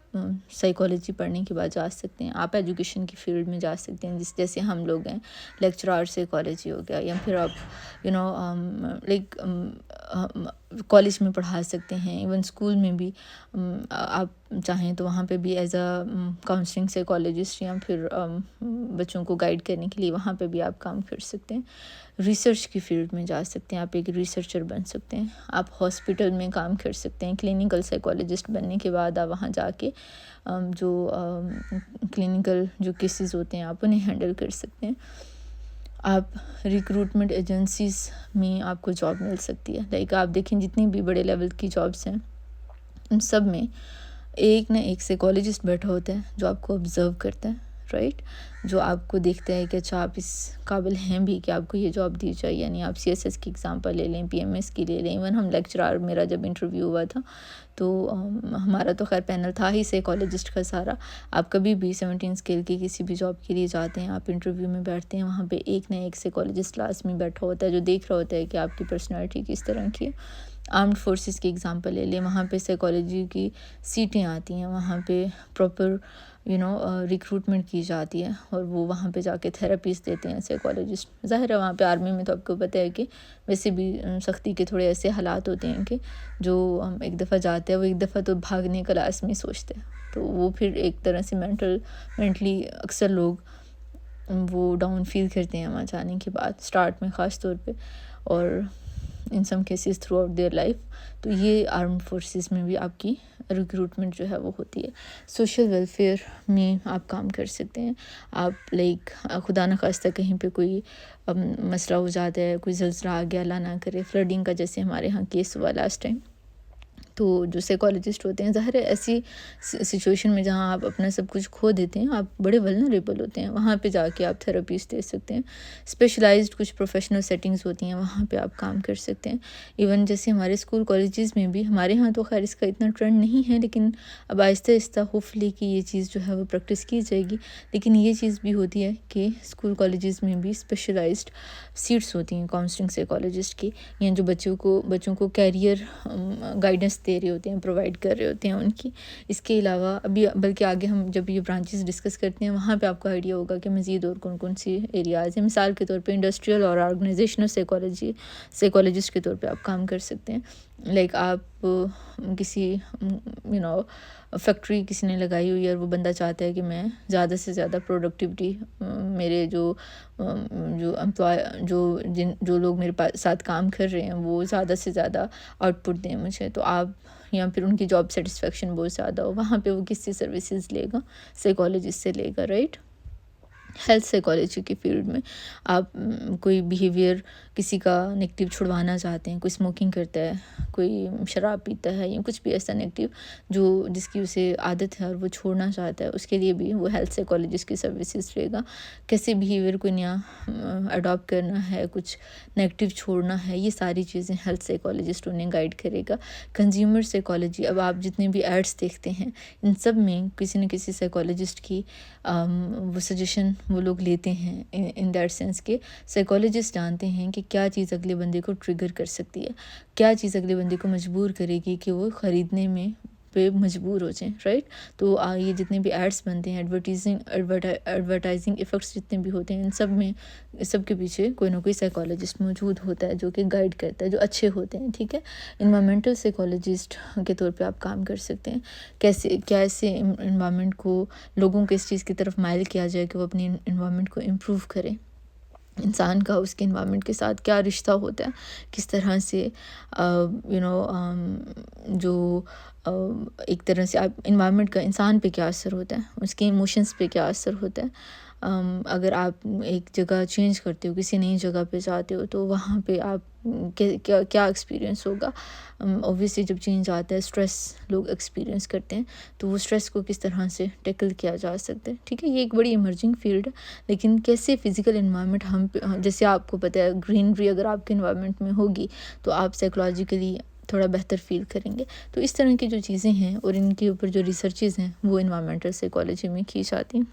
سائیکالوجی پڑھنے کے بعد جا سکتے ہیں، آپ ایجوکیشن کی فیلڈ میں جا سکتے ہیں، جیسے ہم لوگ ہیں لیکچرار سائیکالوجی ہو گیا، یا پھر آپ لائک کالج میں پڑھا سکتے ہیں، ایون اسکول میں بھی آپ چاہیں تو وہاں پہ بھی ایز اے کاؤنسلنگ سائیکالوجسٹ یا پھر بچوں کو گائیڈ کرنے کے لیے وہاں پہ بھی آپ کام کر سکتے ہیں۔ ریسرچ کی فیلڈ میں جا سکتے ہیں، آپ ایک ریسرچر بن سکتے ہیں، آپ ہاسپٹل میں کام کر سکتے ہیں، کلینیکل سائیکالوجسٹ بننے کے بعد آپ وہاں جا کے جو کلینیکل جو کیسز ہوتے ہیں آپ انہیں ہینڈل کر سکتے ہیں۔ آپ ریکروٹمنٹ ایجنسیز میں آپ کو جاب مل سکتی ہے، لائک آپ دیکھیں جتنی بھی بڑے لیول کی جابس ہیں ان سب میں ایک نہ ایک سائیکالوجسٹ بیٹھا ہوتا ہے جو آپ کو آبزرو کرتا ہے، رائٹ، جو آپ کو دیکھتا ہے کہ اچھا آپ اس قابل ہیں بھی کہ آپ کو یہ جاب دی جائے۔ یعنی آپ CSS کی اگزامپل لے لیں، PMS کی لے لیں، ایون ہم لیکچرار میرا جب انٹرویو ہوا تھا تو ہمارا تو خیر پینل تھا ہی سائیکالوجسٹ کا سارا۔ آپ کبھی بھی 17 اسکیل کی کسی بھی جاب کے لیے جاتے ہیں، آپ انٹرویو میں بیٹھتے ہیں، وہاں پہ ایک نہ ایک سائیکالوجسٹ لازمی بیٹھا ہوتا ہے جو دیکھ رہا ہوتا ہے کہ آپ کی پرسنالٹی کس طرح کی ہے۔ آرمڈ فورسز کی اگزامپل لے لیں، وہاں پہ سائیکالوجی کی سیٹیں آتی ہیں، وہاں پہ پراپر ریکروٹمنٹ کی جاتی ہے، اور وہ وہاں پہ جا کے تھراپیز دیتے ہیں سائیکالوجسٹ۔ ظاہر ہے وہاں پہ آرمی میں تو آپ کو پتہ ہے کہ ویسے بھی سختی کے تھوڑے ایسے حالات ہوتے ہیں کہ جو ایک دفعہ جاتے ہیں وہ ایک دفعہ تو بھاگنے کا لازمی سوچتے ہیں، تو وہ پھر ایک طرح سے مینٹلی اکثر لوگ وہ ڈاؤن فیل کرتے ہیں وہاں جانے کے بعد، سٹارٹ میں خاص طور پہ، اور in some cases throughout their دیئر لائف۔ تو یہ آرمڈ فورسز میں بھی آپ کی ریکروٹمنٹ جو ہے وہ ہوتی ہے۔ سوشل ویلفیئر میں آپ کام کر سکتے ہیں، آپ لائک خدا نخواستہ کہیں پہ کوئی مسئلہ ہو جاتا ہے، کوئی زلزلہ آ گیا، اللہ نہ کرے، فلڈنگ کا جیسے ہمارے ہاں کیس ہوا لاسٹ ٹائم، تو جو سائیکالوجسٹ ہوتے ہیں ظاہر ہے ایسی سچویشن میں جہاں آپ اپنا سب کچھ کھو دیتے ہیں، آپ بڑے ولنریبل ہوتے ہیں، وہاں پہ جا کے آپ تھراپیز دے سکتے ہیں۔ اسپیشلائزڈ کچھ پروفیشنل سیٹنگز ہوتی ہیں، وہاں پہ آپ کام کر سکتے ہیں۔ ایون جیسے ہمارے اسکول کالجز میں بھی، ہمارے ہاں تو خیر اس کا اتنا ٹرینڈ نہیں ہے، لیکن اب آہستہ آہستہ ہوپ فلی کہ یہ چیز جو ہے وہ پریکٹس کی جائے گی، لیکن یہ چیز بھی ہوتی ہے کہ اسکول کالجز میں بھی اسپیشلائزڈ سیٹس ہوتی ہیں کاؤنسلنگ سائیکالوجسٹ کی، یا جو بچوں کو کیریئر گائیڈنس دے رہے ہوتے ہیں، پرووائڈ کر رہے ہوتے ہیں ان کی۔ اس کے علاوہ ابھی بلکہ آگے ہم جب یہ برانچز ڈسکس کرتے ہیں وہاں پہ آپ کو آئیڈیا ہوگا کہ مزید اور کون کون سی ایریاز ہیں۔ مثال کے طور پہ انڈسٹریل اور آرگنائزیشنل سائیکالوجسٹ کے طور پہ آپ کام کر سکتے ہیں، لائک آپ کسی فیکٹری کسی نے لگائی ہوئی ہے اور وہ بندہ چاہتا ہے کہ میں زیادہ سے زیادہ پروڈکٹیوٹی، میرے جو لوگ میرے ساتھ کام کر رہے ہیں وہ زیادہ سے زیادہ آؤٹ پٹ دیں مجھے، تو آپ یا پھر ان کی جاب سیٹسفیکشن بہت زیادہ ہو، وہاں پہ وہ کس سے سروسز لے گا، سائیکالوجسٹ سے لے گا، رائٹ۔ ہیلتھ سائیکالوجی کی فیلڈ میں آپ کوئی بیہیویئر کسی کا نگیٹیو چھڑوانا چاہتے ہیں، کوئی اسموکنگ کرتا ہے، کوئی شراب پیتا ہے، یا کچھ بھی ایسا نگیٹیو جس کی اسے عادت ہے اور وہ چھوڑنا چاہتا ہے، اس کے لیے بھی وہ ہیلتھ سائیکالوجسٹ کی سروسز لے گا۔ کیسے بیہیویئر کو نیا اڈاپٹ کرنا ہے، کچھ نگیٹیو چھوڑنا ہے، یہ ساری چیزیں ہیلتھ سائیکالوجسٹ انہیں گائیڈ کرے گا۔ کنزیومر سائیکالوجی، اب آپ جتنے بھی ایڈس دیکھتے ہیں ان سب میں کسی نہ کسی سائیکالوجسٹ کی وہ سجیشن وہ لوگ لیتے ہیں، ان دیٹ سینس کہ سائیکالوجسٹ جانتے ہیں کہ کیا چیز اگلے بندے کو ٹریگر کر سکتی ہے، کیا چیز اگلے بندے کو مجبور کرے گی کہ وہ خریدنے میں پہ مجبور ہو جائیں، رائٹ۔ تو یہ جتنے بھی ایڈس بنتے ہیں، ایڈورٹائزنگ ایفیکٹس جتنے بھی ہوتے ہیں، ان سب کے پیچھے کوئی نہ کوئی سائیکالوجسٹ موجود ہوتا ہے جو کہ گائیڈ کرتا ہے، جو اچھے ہوتے ہیں، ٹھیک ہے۔ انوائرمنٹل سائیکالوجسٹ کے طور پہ آپ کام کر سکتے ہیں، کیسے انوائرمنٹ کو لوگوں کو اس چیز کی طرف مائل کیا جائے کہ وہ اپنی انوائرمنٹ کو امپروو کریں، انسان کا اس کے انوائرمنٹ کے ساتھ کیا رشتہ ہوتا ہے، کس طرح سے جو ایک طرح سے آپ انوائرمنٹ کا انسان پہ کیا اثر ہوتا ہے، اس کے ایموشنز پہ کیا اثر ہوتا ہے۔ اگر آپ ایک جگہ چینج کرتے ہو، کسی نئی جگہ پہ جاتے ہو، تو وہاں پہ آپ کیا ایکسپیرینس ہوگا۔ اوبویسلی جب چینج آتا ہے اسٹریس لوگ ایکسپیرینس کرتے ہیں، تو وہ اسٹریس کو کس طرح سے ٹیکل کیا جا سکتا ہے، ٹھیک ہے۔ یہ ایک بڑی ایمرجنگ فیلڈ ہے، لیکن کیسے فزیکل انوائرمنٹ جیسے آپ کو پتہ ہے گرینری اگر آپ کے انوائرمنٹ میں ہوگی تو آپ سائیکولوجیکلی تھوڑا بہتر فیل کریں گے۔ تو اس طرح کی جو چیزیں ہیں اور ان کے اوپر جو ریسرچز ہیں وہ انوائرمنٹل سائیکالوجی میں کی جاتی ہیں۔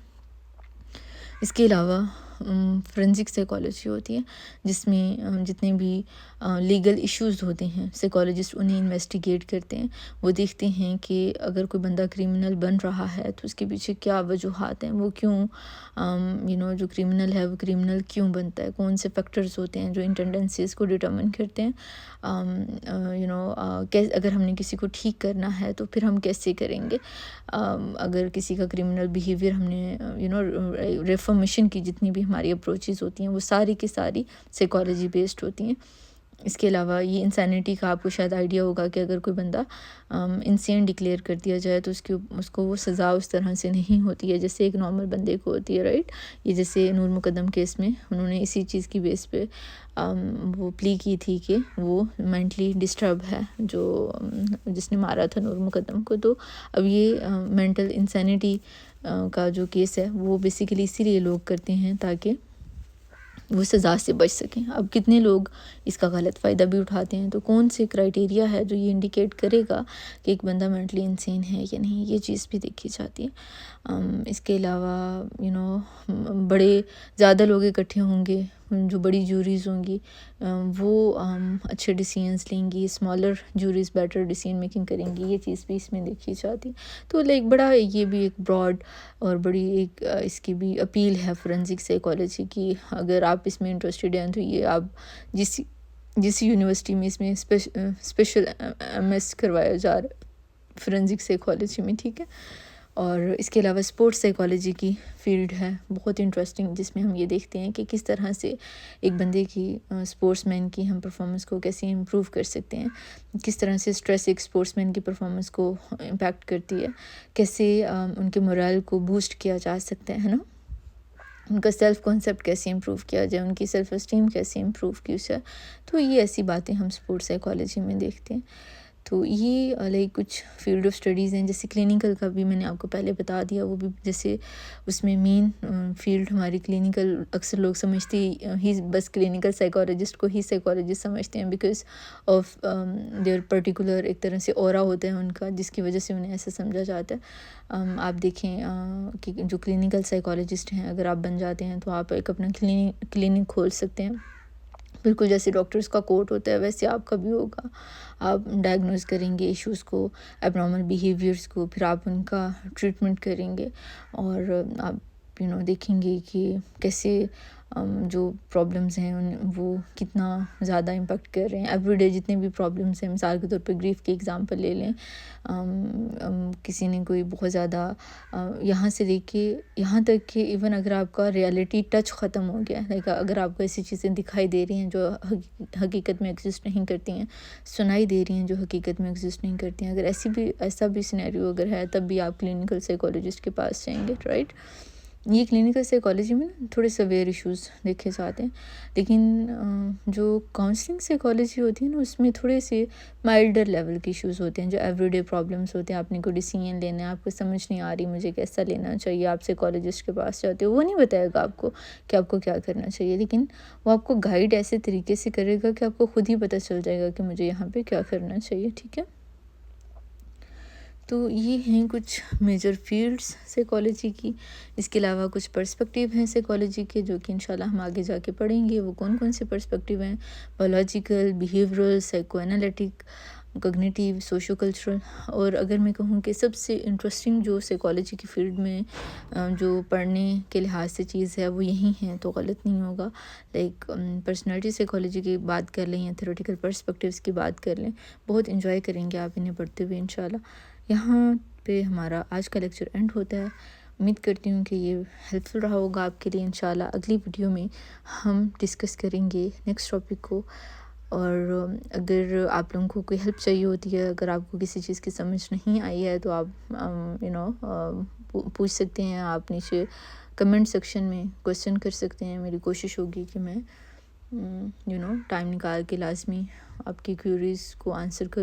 اس کے علاوہ فورینزک سائیکالوجی ہوتی ہے، جس میں جتنے بھی لیگل ایشوز ہوتے ہیں سائیکالوجسٹ انہیں انویسٹیگیٹ کرتے ہیں. وہ دیکھتے ہیں کہ اگر کوئی بندہ کرمنل بن رہا ہے تو اس کے پیچھے کیا وجوہات ہیں، وہ کیوں جو کرمنل ہے وہ کرمنل کیوں بنتا ہے، کون سے فیکٹرز ہوتے ہیں جو ان ٹینڈنسیز کو ڈٹرمن کرتے ہیں. اگر ہم نے کسی کو ٹھیک کرنا ہے تو پھر ہم کیسے کریں گے. اگر کسی کا کرمنل بیہیویئر ہم نے ریفارمیشن کی جتنی بھی ہماری اپروچز ہوتی ہیں وہ ساری کی ساری سائیکالوجی بیسڈ ہوتی ہیں. اس کے علاوہ یہ انسینٹی کا آپ کو شاید آئیڈیا ہوگا کہ اگر کوئی بندہ انسین ڈکلیئر کر دیا جائے تو اس کو وہ سزا اس طرح سے نہیں ہوتی ہے جیسے ایک نارمل بندے کو ہوتی ہے، رائٹ. یہ جیسے نور مقدم کیس میں انہوں نے اسی چیز کی بیس پہ وہ پلی کی تھی کہ وہ مینٹلی ڈسٹرب ہے جس نے مارا تھا نور مقدم کو. تو اب یہ مینٹل انسینٹی کا جو کیس ہے وہ بیسیکلی اسی لیے لوگ کرتے ہیں تاکہ وہ سزا سے بچ سکیں. اب کتنے لوگ اس کا غلط فائدہ بھی اٹھاتے ہیں. تو کون سے کرائٹیریا ہے جو یہ انڈیکیٹ کرے گا کہ ایک بندہ مینٹلی انسین ہے یا نہیں، یہ چیز بھی دیکھی جاتی ہے. اس کے علاوہ بڑے زیادہ لوگ اکٹھے ہوں گے، جو بڑی جوریز ہوں گی وہ اچھے ڈیسیژنس لیں گی، smaller juries better decision making کریں گی، یہ چیز بھی اس میں دیکھی جاتی. تو بڑا یہ بھی ایک براڈ اور بڑی ایک اس کی بھی اپیل ہے فورینزک سائیکالوجی کی. اگر آپ اس میں انٹرسٹڈ ہیں تو یہ آپ جس یونیورسٹی میں اس میں اسپیشل MS کروایا جا رہا ہے فورینزک سائیکالوجی میں، ٹھیک ہے. اور اس کے علاوہ اسپورٹس سائیکالوجی کی فیلڈ ہے بہت انٹرسٹنگ، جس میں ہم یہ دیکھتے ہیں کہ کس طرح سے ایک بندے کی اسپورٹس مین کی ہم پرفارمنس کو کیسے امپروو کر سکتے ہیں، کس طرح سے اسٹریس ایک اسپورٹس مین کی پرفارمنس کو امپیکٹ کرتی ہے، کیسے ان کے مورال کو بوسٹ کیا جا سکتا ہے نا، ان کا سیلف کانسیپٹ کیسے امپروو کیا جائے، ان کی سیلف اسٹیم کیسے امپروو کی جائے. تو یہ ایسی باتیں ہم اسپورٹس سائیکالوجی میں دیکھتے ہیں. تو یہ کچھ فیلڈ آف اسٹڈیز ہیں. جیسے کلینیکل کا بھی میں نے آپ کو پہلے بتا دیا، وہ بھی جیسے اس میں مین فیلڈ ہماری کلینیکل، اکثر لوگ سمجھتے ہی بس کلینیکل سائیکالوجسٹ کو ہی سائیکالوجسٹ سمجھتے ہیں بیکاز آف دیئر پرٹیکولر ایک طرح سے اورا ہوتا ہے ان کا، جس کی وجہ سے انہیں ایسا سمجھا جاتا ہے. آپ دیکھیں کہ جو کلینیکل سائیکالوجسٹ ہیں اگر آپ بن جاتے ہیں تو آپ ایک اپنا کلینک کھول سکتے ہیں. بالکل جیسے ڈاکٹرز کا کوٹ ہوتا ہے ویسے آپ کا بھی ہوگا. آپ ڈائگنوز کریں گے ایشوز کو، ایب نارمل بیہیویئرس کو، پھر آپ ان کا ٹریٹمنٹ کریں گے اور آپ دیکھیں گے کہ کیسے جو پرابلمز ہیں وہ کتنا زیادہ امپیکٹ کر رہے ہیں. ایوری ڈے جتنے بھی پرابلمز ہیں، مثال کے طور پہ گریف کی ایگزامپل لے لیں، کسی نے کوئی بہت زیادہ یہاں سے لے کے یہاں تک کہ ایون اگر آپ کا ریالٹی ٹچ ختم ہو گیا ہے، اگر آپ کو ایسی چیزیں دکھائی دے رہی ہیں جو حقیقت میں ایگزسٹ نہیں کرتی ہیں، سنائی دے رہی ہیں جو حقیقت میں ایگزسٹ نہیں کرتی ہیں، اگر ایسا بھی سینیریو اگر ہے تب بھی آپ کلینیکل سائیکالوجسٹ کے پاس جائیں گے، رائٹ. یہ کلینیکل سائیکالوجی میں تھوڑے سویئر ایشوز دیکھے جاتے ہیں، لیکن جو کاؤنسلنگ سائیکالوجی ہوتی ہے نا اس میں تھوڑے سے مائلڈر لیول کے ایشوز ہوتے ہیں، جو ایوری ڈے پرابلمس ہوتے ہیں. آپ نے کوئی ڈیسیژن لینا ہے، آپ کو سمجھ نہیں آ رہی مجھے کیسا لینا چاہیے، آپ سائیکالوجسٹ کے پاس جاتے ہو، وہ نہیں بتائے گا آپ کو کہ آپ کو کیا کرنا چاہیے، لیکن وہ آپ کو گائیڈ ایسے طریقے سے کرے گا کہ آپ کو خود ہی پتہ چل جائے گا کہ مجھے یہاں پہ کیا کرنا چاہیے، ٹھیک ہے. تو یہ ہیں کچھ میجر فیلڈز سائیکالوجی کی. اس کے علاوہ کچھ پرسپیکٹیو ہیں سائیکالوجی کے جو کہ انشاءاللہ ہم آگے جا کے پڑھیں گے. وہ کون کون سے پرسپیکٹیو ہیں؟ Biological, behavioural, psycho analytic, cognitive, socio cultural. اور اگر میں کہوں کہ سب سے انٹرسٹنگ جو سائیکالوجی کی فیلڈ میں جو پڑھنے کے لحاظ سے چیز ہے وہ یہی ہیں تو غلط نہیں ہوگا. پرسنالٹی سائیکالوجی کی بات کر لیں یا تھیوریٹیکل پرسپیکٹیوز کی بات کر لیں، بہت انجوائے کریں گے آپ انہیں پڑھتے ہوئے انشاءاللہ. یہاں پہ ہمارا آج کا لیکچر اینڈ ہوتا ہے. امید کرتی ہوں کہ یہ ہیلپ فل رہا ہوگا آپ کے لیے. انشاءاللہ اگلی ویڈیو میں ہم ڈسکس کریں گے نیکسٹ ٹاپک کو. اور اگر آپ لوگوں کو کوئی ہیلپ چاہیے ہوتی ہے، اگر آپ کو کسی چیز کی سمجھ نہیں آئی ہے تو آپ پوچھ سکتے ہیں. آپ نیچے کمنٹ سیکشن میں کویسچن کر سکتے ہیں. میری کوشش ہوگی کہ میں ٹائم نکال کے لازمی آپ کی کوئریز کو آنسر کروں.